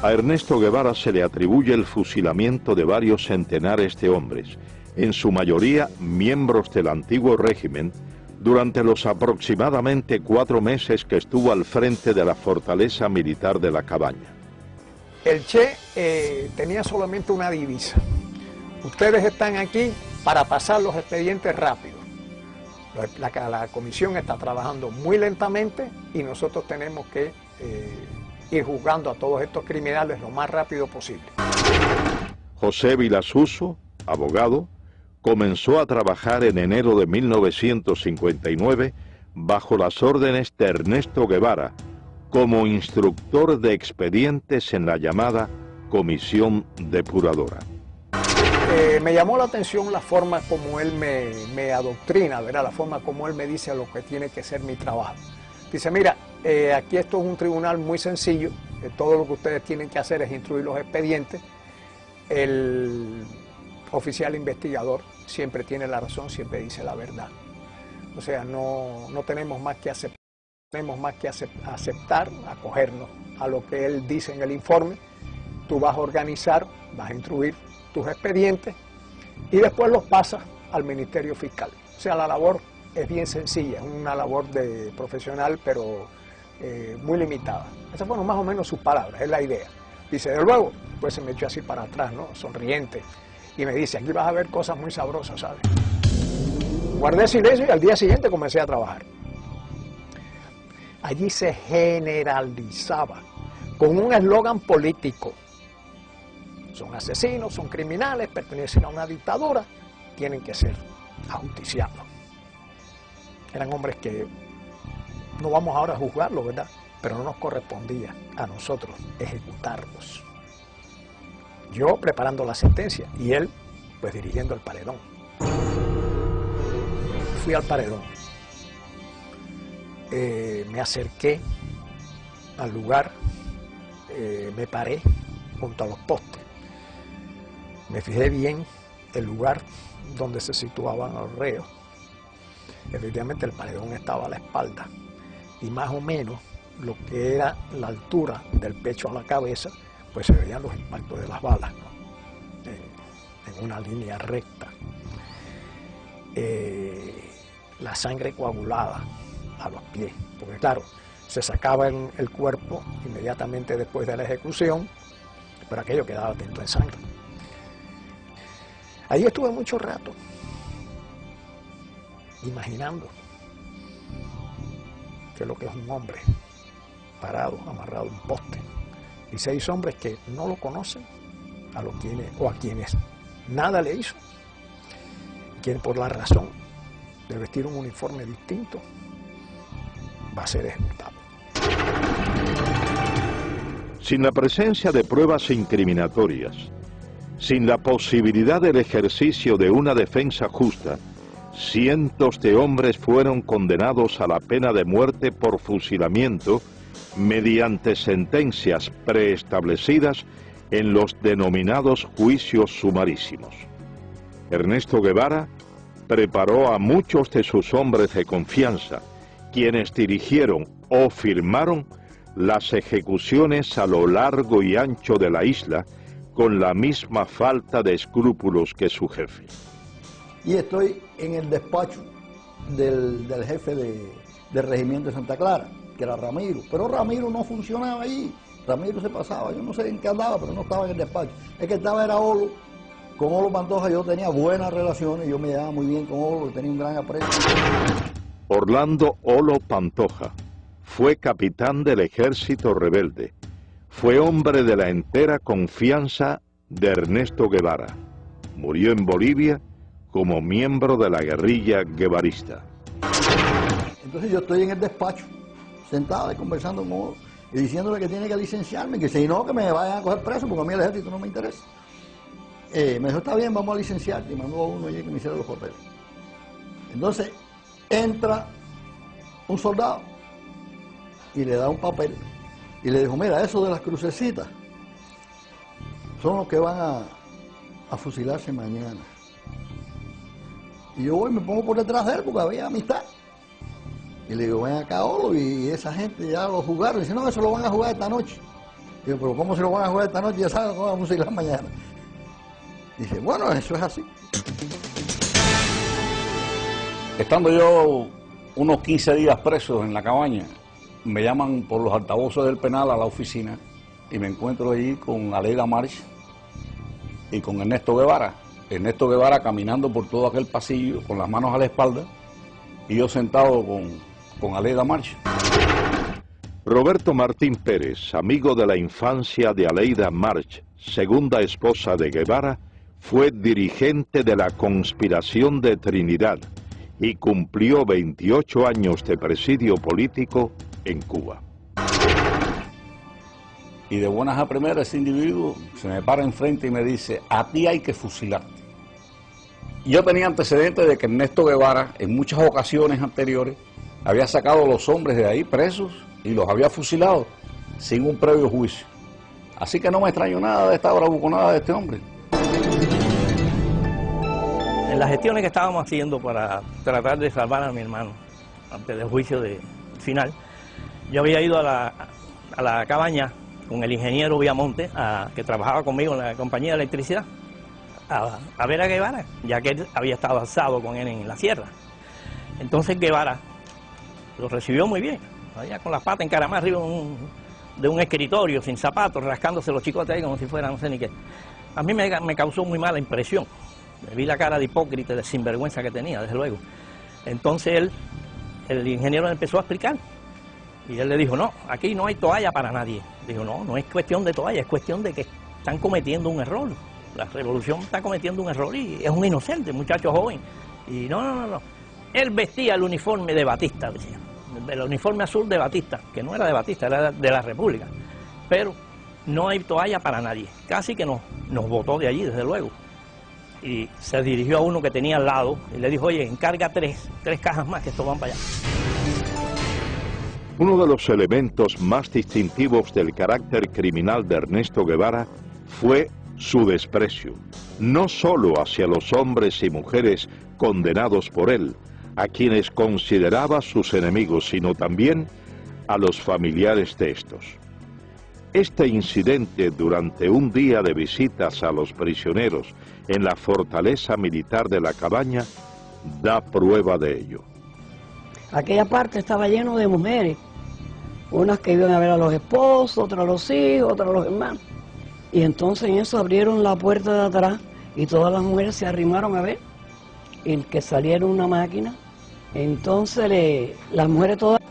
A Ernesto Guevara se le atribuye el fusilamiento de varios centenares de hombres, en su mayoría miembros del antiguo régimen, durante los aproximadamente 4 meses que estuvo al frente de la fortaleza militar de La Cabaña. El Che tenía solamente una divisa: ustedes están aquí para pasar los expedientes rápido. La comisión está trabajando muy lentamente y nosotros tenemos que ir juzgando a todos estos criminales lo más rápido posible. José Vilasuso, abogado, comenzó a trabajar en enero de 1959 bajo las órdenes de Ernesto Guevara como instructor de expedientes en la llamada Comisión Depuradora. Me llamó la atención la forma como él me adoctrina, ¿verdad? La forma como él me dice lo que tiene que ser mi trabajo. Dice, mira, aquí esto es un tribunal muy sencillo, todo lo que ustedes tienen que hacer es instruir los expedientes. El oficial investigador siempre tiene la razón, siempre dice la verdad. O sea, no tenemos más que aceptar, acogernos a lo que él dice en el informe. Tú vas a organizar, vas a instruir tus expedientes y después los pasas al Ministerio Fiscal. O sea, la labor es bien sencilla, es una labor de profesional, pero muy limitada. Esas fueron más o menos sus palabras, es la idea. Dice, de luego, pues se me echó así para atrás, ¿no? Sonriente, y me dice, aquí vas a ver cosas muy sabrosas, ¿sabes? Guardé silencio y al día siguiente comencé a trabajar. Allí se generalizaba con un eslogan político. Son asesinos, son criminales, pertenecen a una dictadura, tienen que ser ajusticiados. Eran hombres que no vamos ahora a juzgarlos, ¿verdad? Pero no nos correspondía a nosotros ejecutarlos. Yo preparando la sentencia y él pues dirigiendo el paredón. Fui al paredón. Me acerqué al lugar, me paré junto a los postes. Me fijé bien el lugar donde se situaban los reos. Efectivamente el paredón estaba a la espalda y más o menos lo que era la altura del pecho a la cabeza, pues se veían los impactos de las balas, ¿no? En una línea recta. La sangre coagulada a los pies, porque claro, se sacaba el cuerpo inmediatamente después de la ejecución, pero aquello quedaba tinto en sangre. Allí estuve mucho rato, imaginando qué es lo que es un hombre parado, amarrado a un poste, y 6 hombres que no lo conocen, a quienes nada le hizo, quien por la razón de vestir un uniforme distinto va a ser ejecutado. Sin la presencia de pruebas incriminatorias, sin la posibilidad del ejercicio de una defensa justa, cientos de hombres fueron condenados a la pena de muerte por fusilamiento mediante sentencias preestablecidas en los denominados juicios sumarísimos. Ernesto Guevara preparó a muchos de sus hombres de confianza, quienes dirigieron o firmaron las ejecuciones a lo largo y ancho de la isla con la misma falta de escrúpulos que su jefe. Y estoy en el despacho del jefe del regimiento de Santa Clara, que era Ramiro, pero Ramiro no funcionaba ahí, Ramiro se pasaba, yo no sé en qué andaba, pero no estaba en el despacho. El que estaba era Olo, con Olo Pantoja yo tenía buenas relaciones, yo me llevaba muy bien con Olo, tenía un gran aprecio. Orlando Olo Pantoja fue capitán del ejército rebelde, fue hombre de la entera confianza de Ernesto Guevara, murió en Bolivia como miembro de la guerrilla guevarista. Entonces yo estoy en el despacho, sentado y conversando con Olo, y diciéndole que tiene que licenciarme, que si no, que me vayan a coger preso, porque a mí el ejército no me interesa. Me dijo, está bien, vamos a licenciarte, y mandó a uno allí que me hiciera los papeles. Entonces, entra un soldado y le da un papel, y le dijo, mira, eso de las crucecitas son los que van a fusilarse mañana. Y yo voy y me pongo por detrás de él, porque había amistad. Y le digo, ven acá, Olo, y esa gente ya lo jugaron. Y dice, no, eso lo van a jugar esta noche. Y digo, pero ¿cómo se lo van a jugar esta noche? Ya saben cómo van a fusilar mañana. Y dice, bueno, eso es así. Estando yo unos 15 días preso en la cabaña, me llaman por los altavoces del penal a la oficina y me encuentro allí con Alega March y con Ernesto Guevara. Ernesto Guevara caminando por todo aquel pasillo con las manos a la espalda y yo sentado con Aleida March. Roberto Martín Pérez, amigo de la infancia de Aleida March, segunda esposa de Guevara, fue dirigente de la conspiración de Trinidad y cumplió 28 años de presidio político en Cuba. Y de buenas a primeras ese individuo se me para enfrente y me dice: a ti hay que fusilarte. Yo tenía antecedentes de que Ernesto Guevara en muchas ocasiones anteriores había sacado a los hombres de ahí presos y los había fusilado sin un previo juicio. Así que no me extraño nada de esta bravuconada de este hombre. En las gestiones que estábamos haciendo para tratar de salvar a mi hermano antes del juicio final, yo había ido a la cabaña con el ingeniero Viamonte, que trabajaba conmigo en la compañía de electricidad, a ver a Guevara, ya que él había estado alzado con él en la sierra. Entonces Guevara lo recibió muy bien, allá con las patas encaramadas arriba de un escritorio, sin zapatos, rascándose los chicotes ahí como si fuera no sé ni qué. A mí me causó muy mala impresión. Me vi la cara de hipócrita, de sinvergüenza que tenía, desde luego. Entonces el ingeniero empezó a explicar. Y él le dijo: no, aquí no hay toalla para nadie. Dijo: no, no es cuestión de toalla, es cuestión de que están cometiendo un error. La revolución está cometiendo un error y es un inocente, muchacho joven. Y no. Él vestía el uniforme de Batista, decía. El uniforme azul de Batista, que no era de Batista, era de la República. Pero no hay toalla para nadie. Casi que nos botó de allí, desde luego. Y se dirigió a uno que tenía al lado y le dijo: oye, encarga tres cajas más, que estos van para allá. Uno de los elementos más distintivos del carácter criminal de Ernesto Guevara fue su desprecio, no solo hacia los hombres y mujeres condenados por él, a quienes consideraba sus enemigos, sino también a los familiares de estos. Este incidente durante un día de visitas a los prisioneros en la fortaleza militar de la Cabaña da prueba de ello. Aquella parte estaba lleno de mujeres, unas que iban a ver a los esposos, otras a los hijos, otras a los hermanos. Y entonces en eso abrieron la puerta de atrás y todas las mujeres se arrimaron a ver y que saliera una máquina. Entonces las mujeres todas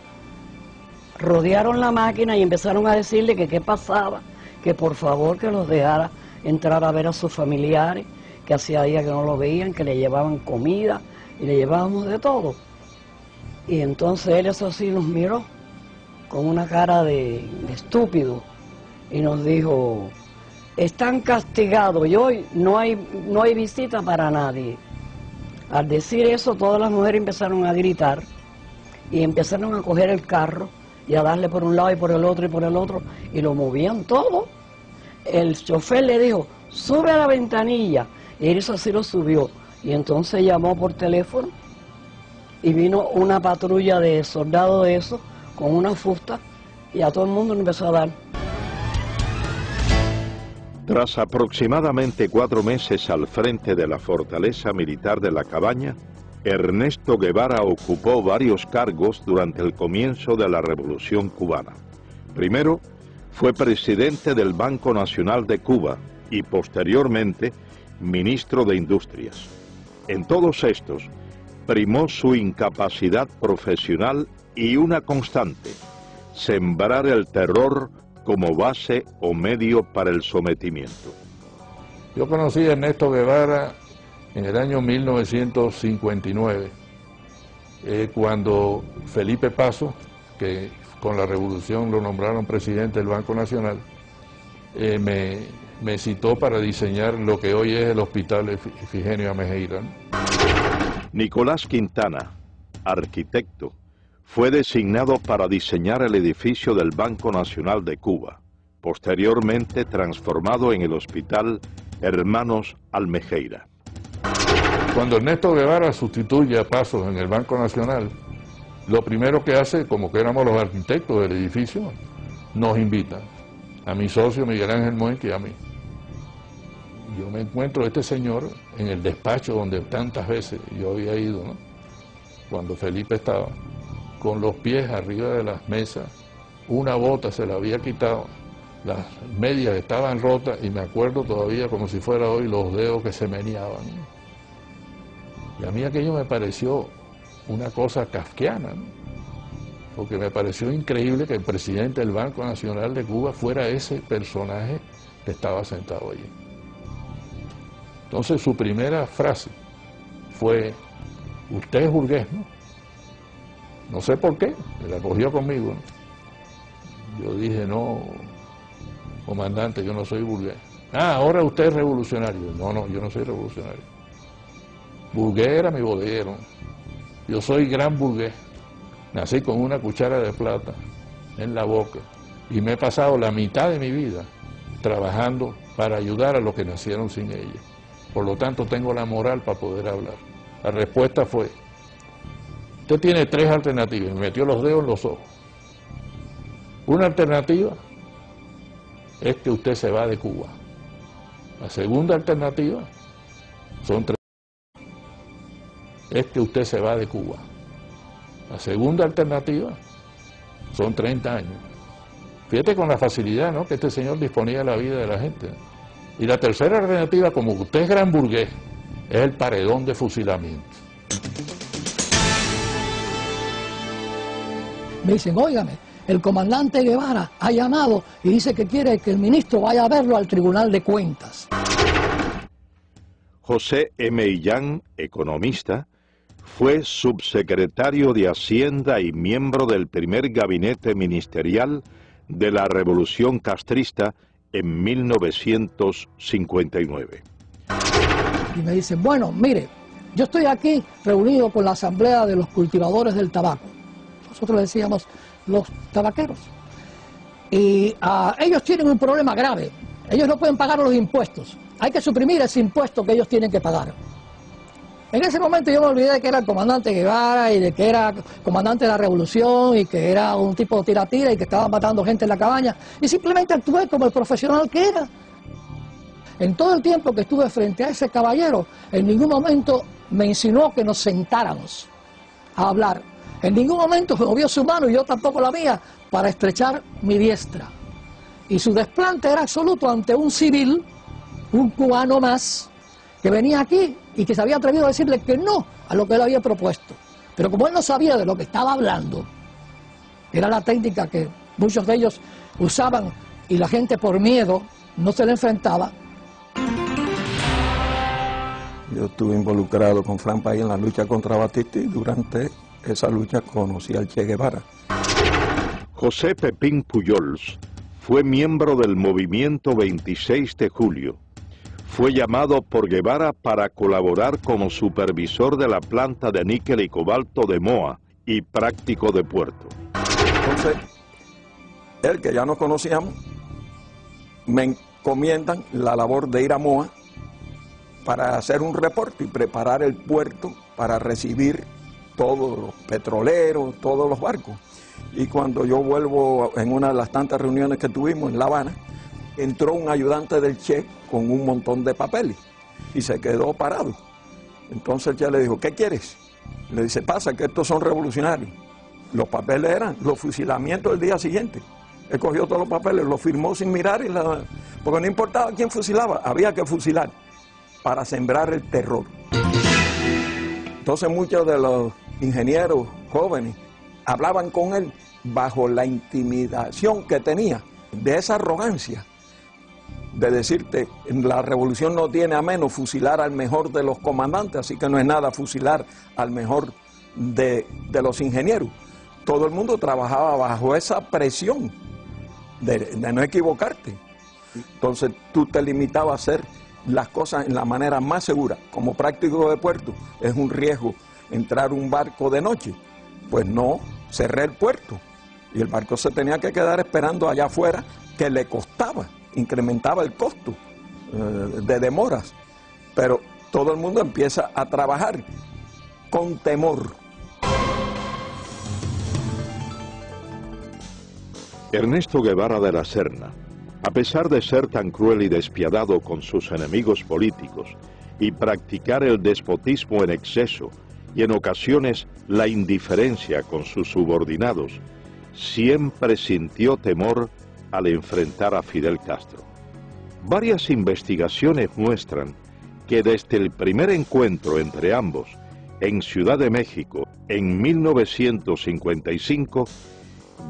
rodearon la máquina y empezaron a decirle que qué pasaba, que por favor que los dejara entrar a ver a sus familiares, que hacía días que no lo veían, que le llevaban comida y le llevábamos de todo. Y entonces él eso sí nos miró con una cara de estúpido y nos dijo: están castigados y hoy no hay visita para nadie. Al decir eso, todas las mujeres empezaron a gritar y empezaron a coger el carro y a darle por un lado y por el otro y por el otro, y lo movían todo. El chofer le dijo: sube a la ventanilla, y él eso sí lo subió, y entonces llamó por teléfono y vino una patrulla de soldados de esos con una fusta y a todo el mundo le empezó a dar. Tras aproximadamente 4 meses al frente de la fortaleza militar de la Cabaña, Ernesto Guevara ocupó varios cargos durante el comienzo de la Revolución Cubana. Primero, fue presidente del Banco Nacional de Cuba y posteriormente ministro de Industrias. En todos estos, primó su incapacidad profesional y una constante: sembrar el terror como base o medio para el sometimiento. Yo conocí a Ernesto Guevara en el año 1959, cuando Felipe Paso, que con la revolución lo nombraron presidente del Banco Nacional, me citó para diseñar lo que hoy es el Hospital Ifigenia Mejeira, ¿no? Nicolás Quintana, arquitecto, fue designado para diseñar el edificio del Banco Nacional de Cuba, posteriormente transformado en el Hospital Hermanos Almejeira. Cuando Ernesto Guevara sustituye a Pasos en el Banco Nacional, lo primero que hace, como que éramos los arquitectos del edificio, nos invita a mi socio Miguel Ángel Moenque y a mí. Yo me encuentro a este señor en el despacho donde tantas veces yo había ido, ¿no? Cuando Felipe estaba, con los pies arriba de las mesas, una bota se la había quitado, las medias estaban rotas y me acuerdo todavía como si fuera hoy los dedos que se meneaban. Y a mí aquello me pareció una cosa kafkiana, ¿no? Porque me pareció increíble que el presidente del Banco Nacional de Cuba fuera ese personaje que estaba sentado allí. Entonces su primera frase fue: usted es burgués, ¿no? No sé por qué, me la cogió conmigo, ¿no? Yo dije: no, comandante, yo no soy burgués. Ah, ahora usted es revolucionario. No, yo no soy revolucionario. Burgués era mi bodeguero. Yo soy gran burgués. Nací con una cuchara de plata en la boca y me he pasado la mitad de mi vida trabajando para ayudar a los que nacieron sin ella. Por lo tanto, tengo la moral para poder hablar. La respuesta fue: usted tiene tres alternativas. Y me metió los dedos en los ojos. Una alternativa es que usted se va de Cuba. La segunda alternativa son tres. Es que usted se va de Cuba. La segunda alternativa son 30 años. Fíjate con la facilidad, ¿no?, que este señor disponía de la vida de la gente. Y la tercera alternativa, como usted es gran burgués, es el paredón de fusilamiento. Me dicen: óigame, el comandante Guevara ha llamado y dice que quiere que el ministro vaya a verlo al Tribunal de Cuentas. José M. Illán, economista, fue subsecretario de Hacienda y miembro del primer gabinete ministerial de la Revolución Castrista en 1959. Y me dicen: bueno, mire, yo estoy aquí reunido con la Asamblea de los Cultivadores del Tabaco. Nosotros le decíamos los tabaqueros. Y ellos tienen un problema grave. Ellos no pueden pagar los impuestos. Hay que suprimir ese impuesto que ellos tienen que pagar. En ese momento yo me olvidé de que era el comandante Guevara y de que era comandante de la revolución y que era un tipo de tira-tira y que estaba matando gente en la cabaña, y simplemente actué como el profesional que era. En todo el tiempo que estuve frente a ese caballero, en ningún momento me insinuó que nos sentáramos a hablar. En ningún momento movió su mano, y yo tampoco la mía, para estrechar mi diestra. Y su desplante era absoluto ante un civil, un cubano más, que venía aquí y que se había atrevido a decirle que no a lo que él había propuesto. Pero como él no sabía de lo que estaba hablando, era la técnica que muchos de ellos usaban y la gente por miedo no se le enfrentaba. Yo estuve involucrado con Fran País en la lucha contra Batista y durante esa lucha conocí al Che Guevara. José Pepín Pujols fue miembro del movimiento 26 de julio. Fue llamado por Guevara para colaborar como supervisor de la planta de níquel y cobalto de Moa y práctico de puerto. Entonces, él, que ya nos conocíamos, me encomiendan la labor de ir a Moa para hacer un reporte y preparar el puerto para recibir todos los petroleros, todos los barcos. Y cuando yo vuelvo en una de las tantas reuniones que tuvimos en La Habana, entró un ayudante del Che con un montón de papeles y se quedó parado. Entonces el Che le dijo: ¿qué quieres? Le dice: pasa que estos son revolucionarios. Los papeles eran los fusilamientos del día siguiente. Él cogió todos los papeles, los firmó sin mirar, porque no importaba quién fusilaba, había que fusilar para sembrar el terror. Entonces muchos de los ingenieros jóvenes hablaban con él bajo la intimidación que tenía, de esa arrogancia, de decirte: la revolución no tiene a menos fusilar al mejor de los comandantes, así que no es nada fusilar al mejor de los ingenieros. Todo el mundo trabajaba bajo esa presión de no equivocarte. Entonces tú te limitabas a hacer las cosas en la manera más segura. Como práctico de puerto, es un riesgo entrar un barco de noche. Pues no, cerré el puerto y el barco se tenía que quedar esperando allá afuera, que le costaba, incrementaba el costo de demoras. Pero todo el mundo empieza a trabajar con temor. Ernesto Guevara de la Serna, a pesar de ser tan cruel y despiadado con sus enemigos políticos y practicar el despotismo en exceso y en ocasiones la indiferencia con sus subordinados, siempre sintió temor al enfrentar a Fidel Castro. Varias investigaciones muestran que desde el primer encuentro entre ambos, en Ciudad de México en 1955,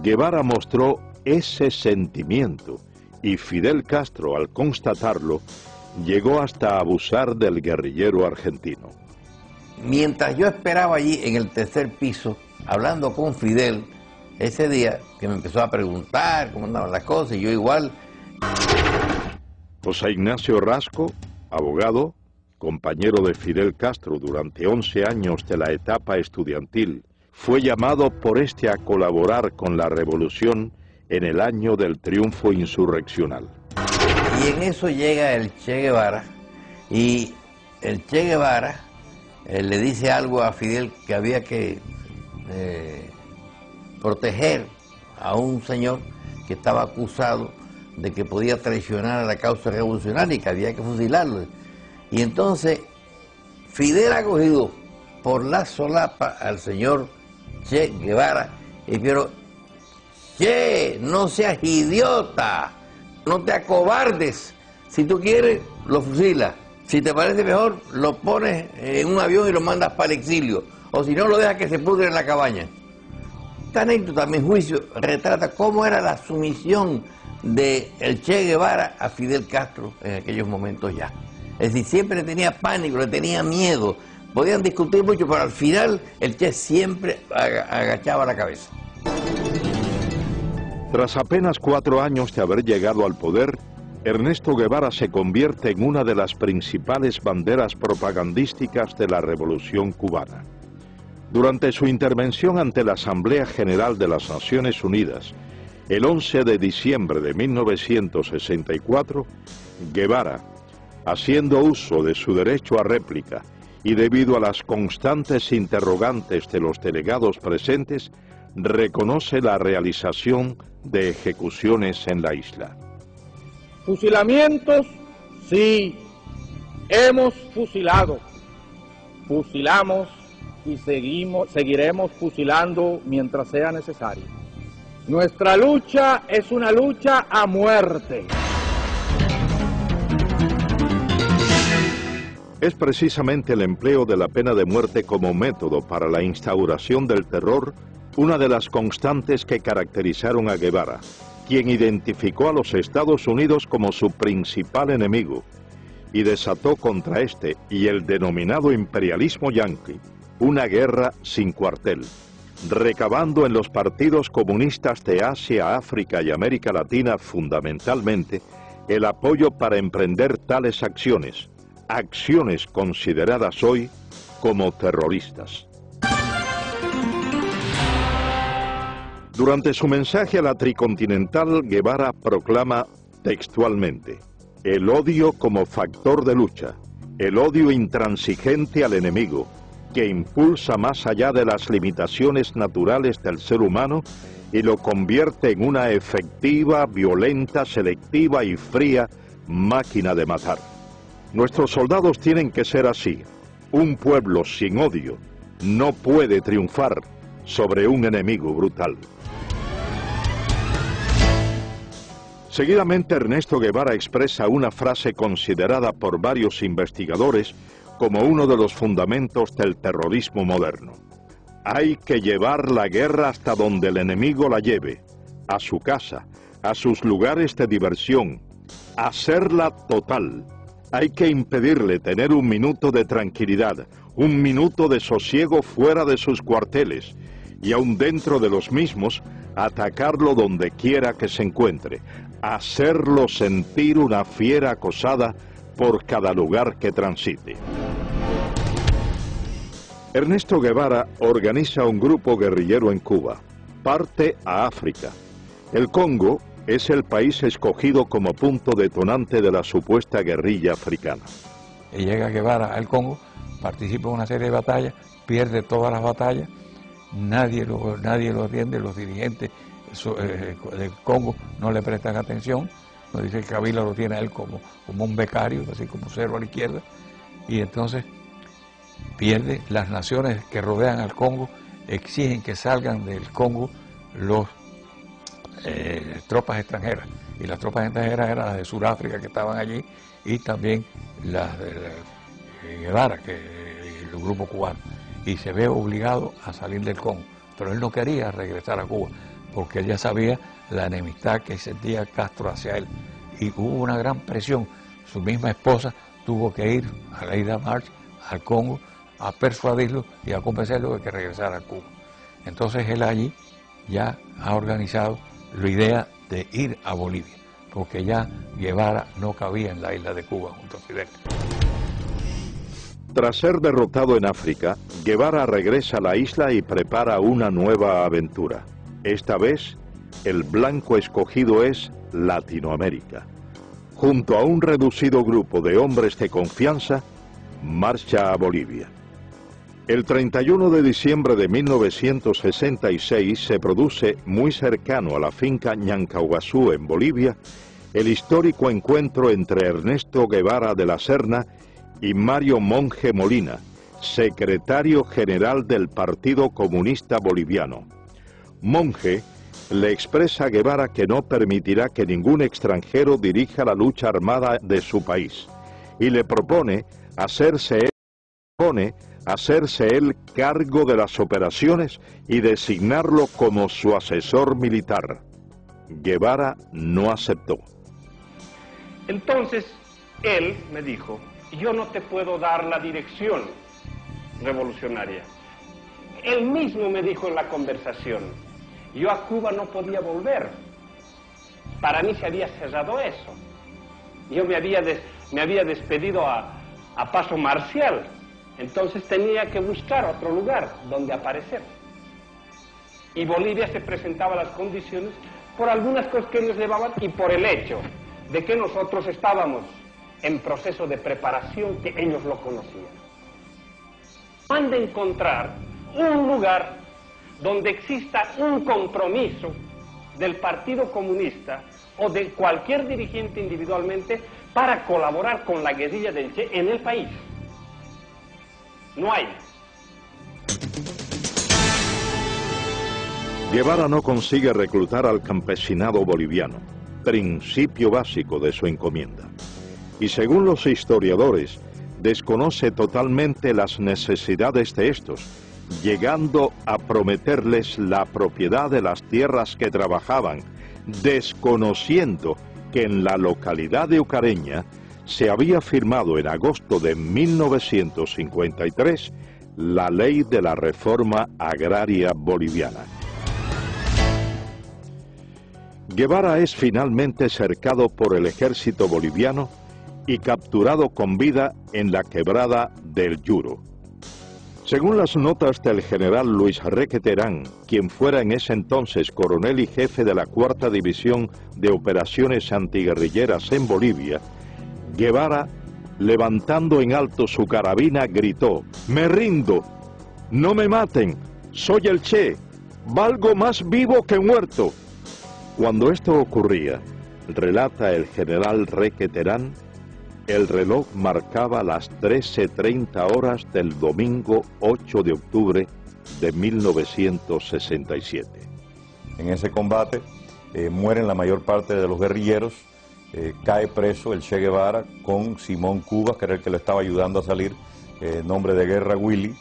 Guevara mostró ese sentimiento y Fidel Castro, al constatarlo, llegó hasta abusar del guerrillero argentino. Mientras yo esperaba allí en el tercer piso, hablando con Fidel, ese día que me empezó a preguntar cómo andaban las cosas, y yo igual. José Ignacio Rasco, abogado, compañero de Fidel Castro durante 11 años de la etapa estudiantil, fue llamado por este a colaborar con la revolución en el año del triunfo insurreccional. Y en eso llega el Che Guevara, y el Che Guevara le dice algo a Fidel que había que proteger a un señor que estaba acusado de que podía traicionar a la causa revolucionaria y que había que fusilarlo. Y entonces Fidel ha cogido por la solapa al señor Che Guevara y pero Che, no seas idiota, no te acobardes, si tú quieres lo fusilas, si te parece mejor lo pones en un avión y lo mandas para el exilio, o si no lo dejas que se pudre en la cabaña. Esta anécdota, a mi juicio, retrata cómo era la sumisión de el Che Guevara a Fidel Castro en aquellos momentos ya. Es decir, siempre le tenía pánico, le tenía miedo. Podían discutir mucho, pero al final el Che siempre agachaba la cabeza. Tras apenas 4 años de haber llegado al poder, Ernesto Guevara se convierte en una de las principales banderas propagandísticas de la Revolución cubana. Durante su intervención ante la Asamblea General de las Naciones Unidas, el 11 de diciembre de 1964, Guevara, haciendo uso de su derecho a réplica y debido a las constantes interrogantes de los delegados presentes, reconoce la realización de ejecuciones en la isla. Fusilamientos, sí, hemos fusilado, fusilamos y seguiremos fusilando mientras sea necesario. Nuestra lucha es una lucha a muerte. Es precisamente el empleo de la pena de muerte como método para la instauración del terror una de las constantes que caracterizaron a Guevara, quien identificó a los Estados Unidos como su principal enemigo y desató contra este y el denominado imperialismo yanqui una guerra sin cuartel, recabando en los partidos comunistas de Asia, África y América Latina fundamentalmente el apoyo para emprender tales acciones, acciones consideradas hoy como terroristas. Durante su mensaje a la Tricontinental, Guevara proclama textualmente: el odio como factor de lucha, el odio intransigente al enemigo, que impulsa más allá de las limitaciones naturales del ser humano y lo convierte en una efectiva, violenta, selectiva y fría máquina de matar. Nuestros soldados tienen que ser así. Un pueblo sin odio no puede triunfar sobre un enemigo brutal. Seguidamente, Ernesto Guevara expresa una frase considerada por varios investigadores como uno de los fundamentos del terrorismo moderno. Hay que llevar la guerra hasta donde el enemigo la lleve, a su casa, a sus lugares de diversión, hacerla total. Hay que impedirle tener un minuto de tranquilidad, un minuto de sosiego fuera de sus cuarteles, y aún dentro de los mismos, atacarlo donde quiera que se encuentre, hacerlo sentir una fiera acosada por cada lugar que transite. Ernesto Guevara organiza un grupo guerrillero en Cuba, parte a África. El Congo es el país escogido como punto detonante de la supuesta guerrilla africana. Y llega Guevara al Congo, participa en una serie de batallas, pierde todas las batallas, nadie lo atiende, los dirigentes del Congo no le prestan atención, nos dice que Kabila lo tiene a él como un becario, así como cero a la izquierda, y entonces pierde. Las naciones que rodean al Congo exigen que salgan del Congo los tropas extranjeras, y las tropas extranjeras eran las de Sudáfrica que estaban allí, y también las de Guevara, el grupo cubano. y se ve obligado a salir del Congo. Pero él no quería regresar a Cuba, porque él ya sabía la enemistad que sentía Castro hacia él. Y hubo una gran presión. Su misma esposa tuvo que ir a Leida March, al Congo, a persuadirlo y a convencerlo de que regresara a Cuba. Entonces él allí ya ha organizado la idea de ir a Bolivia, porque ya Guevara no cabía en la isla de Cuba junto a Fidel. Tras ser derrotado en África, Guevara regresa a la isla y prepara una nueva aventura. Esta vez, el blanco escogido es Latinoamérica. Junto a un reducido grupo de hombres de confianza, marcha a Bolivia. El 31 de diciembre de 1966 se produce muy cercano a la finca Ñancauazú en Bolivia el histórico encuentro entre Ernesto Guevara de la Serna y Mario Monge Molina, secretario general del Partido Comunista Boliviano. Monge le expresa a Guevara que no permitirá que ningún extranjero dirija la lucha armada de su país y le propone hacerse él cargo de las operaciones y designarlo como su asesor militar. Guevara no aceptó. Entonces, él me dijo: yo no te puedo dar la dirección revolucionaria. Él mismo me dijo en la conversación: yo a Cuba no podía volver. Para mí se había cerrado eso. Yo me había despedido a paso marcial. Entonces tenía que buscar otro lugar donde aparecer. Y Bolivia se presentaba las condiciones por algunas cosas que nos llevaban y por el hecho de que nosotros estábamos en proceso de preparación, que ellos lo conocían. Han de encontrar un lugar donde exista un compromiso del Partido Comunista o de cualquier dirigente individualmente para colaborar con la guerrilla del Che en el país. No hay. Guevara no consigue reclutar al campesinado boliviano, principio básico de su encomienda. Y según los historiadores, desconoce totalmente las necesidades de estos, llegando a prometerles la propiedad de las tierras que trabajaban, desconociendo que en la localidad de Ucareña se había firmado en agosto de 1953 la ley de la reforma agraria boliviana. Guevara es finalmente cercado por el ejército boliviano y capturado con vida en la quebrada del Yuro. Según las notas del general Luis Requeterán, quien fuera en ese entonces coronel y jefe de la 4ª División de Operaciones Antiguerrilleras en Bolivia, Guevara, levantando en alto su carabina, gritó: «Me rindo, no me maten, soy el Che, valgo más vivo que muerto». Cuando esto ocurría, relata el general Requeterán, el reloj marcaba las 13:30 horas del domingo 8 de octubre de 1967. En ese combate mueren la mayor parte de los guerrilleros, cae preso el Che Guevara con Simón Cubas, que era el que lo estaba ayudando a salir, nombre de guerra Willy.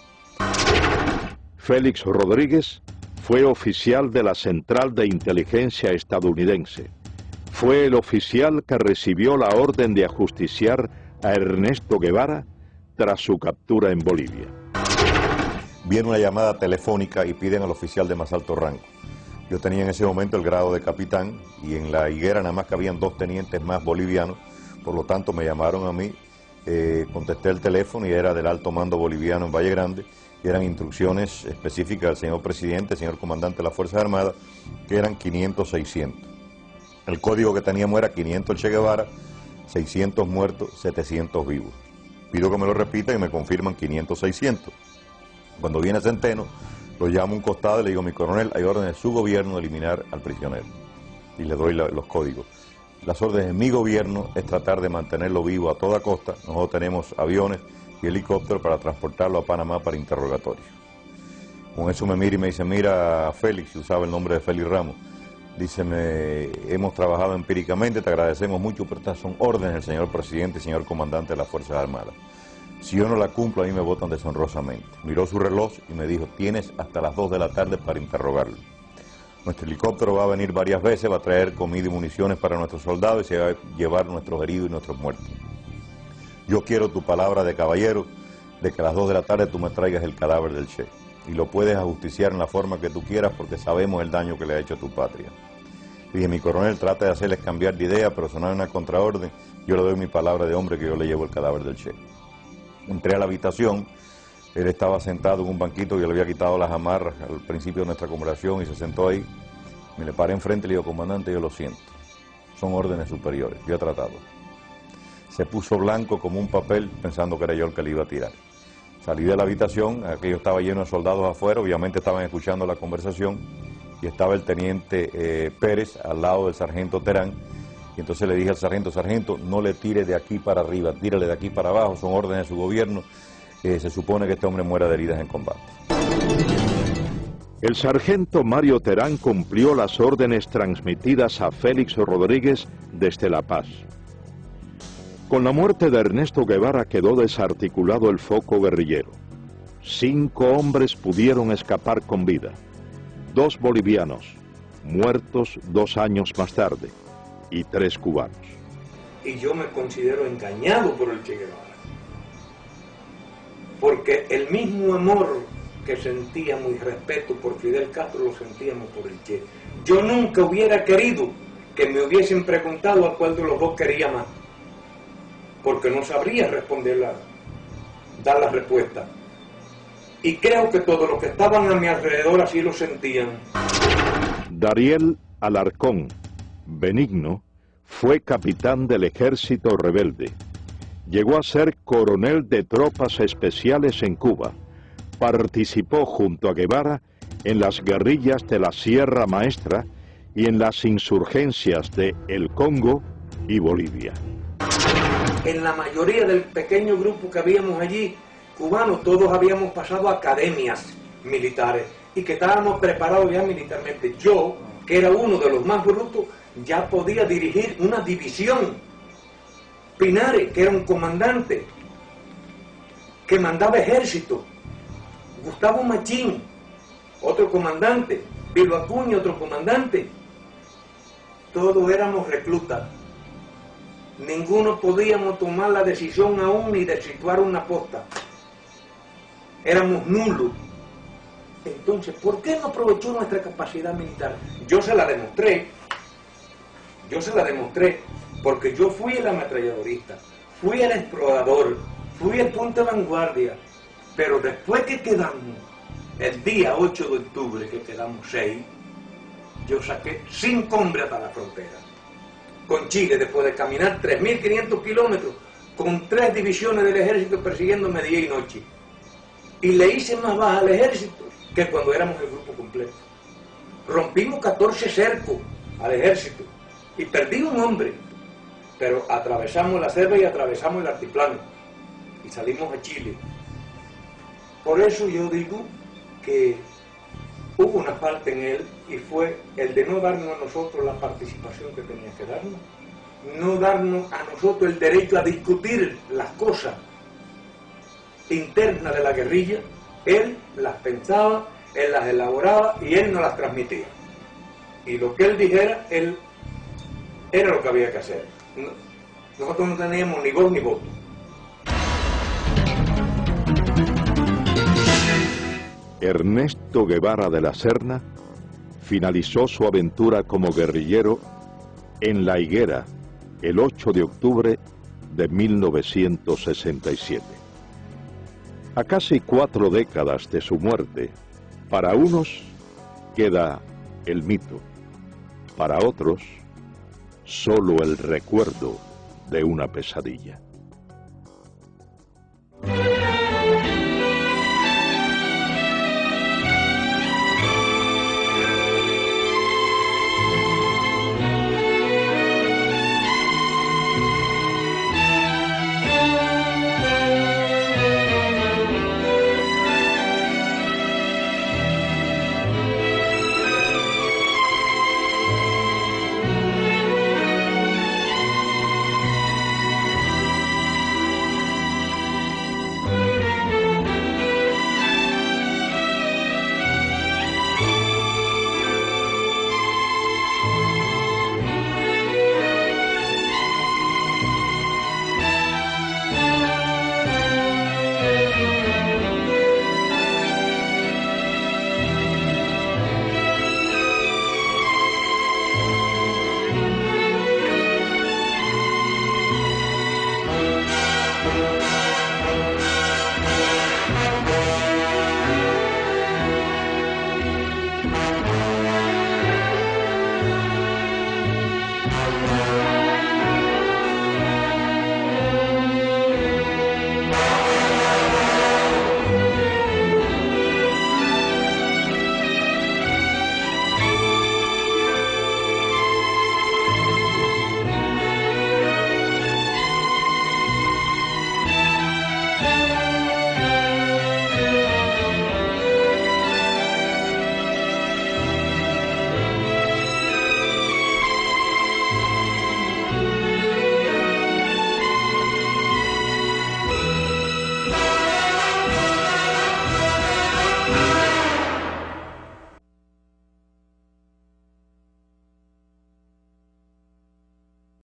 Félix Rodríguez fue oficial de la Central de Inteligencia estadounidense. Fue el oficial que recibió la orden de ajusticiar a Ernesto Guevara tras su captura en Bolivia. Viene una llamada telefónica y piden al oficial de más alto rango. Yo tenía en ese momento el grado de capitán y en la higuera nada más que habían 2 tenientes más bolivianos, por lo tanto me llamaron a mí, contesté el teléfono y era del alto mando boliviano en Valle Grande, y eran instrucciones específicas del señor presidente, señor comandante de las Fuerzas Armadas, que eran 500-600. El código que teníamos era 500 el Che Guevara, 600 muertos, 700 vivos. Pido que me lo repitan y me confirman 500-600. Cuando viene Centeno, lo llamo a un costado y le digo: mi coronel, hay órdenes de su gobierno de eliminar al prisionero. Y le doy los códigos. Las órdenes de mi gobierno es tratar de mantenerlo vivo a toda costa. Nosotros tenemos aviones y helicópteros para transportarlo a Panamá para interrogatorio. Con eso me mira y me dice: mira, Félix, usaba el nombre de Félix Ramos. Dice: hemos trabajado empíricamente, te agradecemos mucho, pero estas son órdenes del señor presidente y señor comandante de las Fuerzas Armadas. Si yo no la cumplo, a mí me votan deshonrosamente. Miró su reloj y me dijo, tienes hasta las 2 de la tarde para interrogarlo. Nuestro helicóptero va a venir varias veces, va a traer comida y municiones para nuestros soldados y se va a llevar nuestros heridos y nuestros muertos. Yo quiero tu palabra de caballero de que a las 2 de la tarde tú me traigas el cadáver del Che. Y lo puedes ajusticiar en la forma que tú quieras porque sabemos el daño que le ha hecho a tu patria. Dije, mi coronel, trata de hacerles cambiar de idea, pero sonar una contraorden. Yo le doy mi palabra de hombre que yo le llevo el cadáver del Che. Entré a la habitación, él estaba sentado en un banquito, yo le había quitado las amarras al principio de nuestra conversación y se sentó ahí. Me le paré enfrente y le digo, comandante, yo lo siento, son órdenes superiores, yo he tratado. Se puso blanco como un papel pensando que era yo el que le iba a tirar. Salí de la habitación, aquello estaba lleno de soldados afuera, obviamente estaban escuchando la conversación y estaba el teniente Pérez al lado del sargento Terán. Y entonces le dije al sargento, sargento, no le tire de aquí para arriba, tírale de aquí para abajo, son órdenes de su gobierno, se supone que este hombre muera de heridas en combate. El sargento Mario Terán cumplió las órdenes transmitidas a Félix Rodríguez desde La Paz. Con la muerte de Ernesto Guevara quedó desarticulado el foco guerrillero. 5 hombres pudieron escapar con vida, 2 bolivianos, muertos 2 años más tarde, y 3 cubanos. Y yo me considero engañado por el Che Guevara, porque el mismo amor que sentíamos y respeto por Fidel Castro lo sentíamos por el Che. Yo nunca hubiera querido que me hubiesen preguntado a cuál de los dos quería más, porque no sabría dar la respuesta. Y creo que todos los que estaban a mi alrededor así lo sentían. Dariel Alarcón Benigno fue capitán del ejército rebelde. Llegó a ser coronel de tropas especiales en Cuba. Participó junto a Guevara en las guerrillas de la Sierra Maestra y en las insurgencias de El Congo y Bolivia. En la mayoría del pequeño grupo que habíamos allí, cubanos, todos habíamos pasado academias militares y que estábamos preparados ya militarmente. Yo, que era uno de los más brutos, ya podía dirigir una división. Pinares, que era un comandante, que mandaba ejército. Gustavo Machín, otro comandante. Vilo Acuña, otro comandante. Todos éramos reclutas. Ninguno podíamos tomar la decisión aún ni de situar una posta. Éramos nulos. Entonces, ¿por qué no aprovechó nuestra capacidad militar? Yo se la demostré, porque yo fui el ametralladorista, fui el explorador, fui el punto de vanguardia, pero después que quedamos, el día 8 de octubre, que quedamos 6, yo saqué 5 hombres hasta la frontera, con Chile, después de caminar 3.500 kilómetros, con 3 divisiones del ejército persiguiéndome día y noche, y le hice más baja al ejército que cuando éramos el grupo completo. Rompimos 14 cercos al ejército y perdí un hombre, pero atravesamos la selva y atravesamos el altiplano y salimos a Chile. Por eso yo digo que hubo una falta en él y fue el de no darnos a nosotros la participación que tenía que darnos, no darnos a nosotros el derecho a discutir las cosas internas de la guerrilla. Él las pensaba, él las elaboraba y él nos las transmitía. Y lo que él dijera, él era lo que había que hacer. Nosotros no teníamos ni voz ni voto. Ernesto Guevara de la Serna finalizó su aventura como guerrillero en La Higuera el 8 de octubre de 1967. A casi 4 décadas de su muerte, para unos queda el mito, para otros solo el recuerdo de una pesadilla.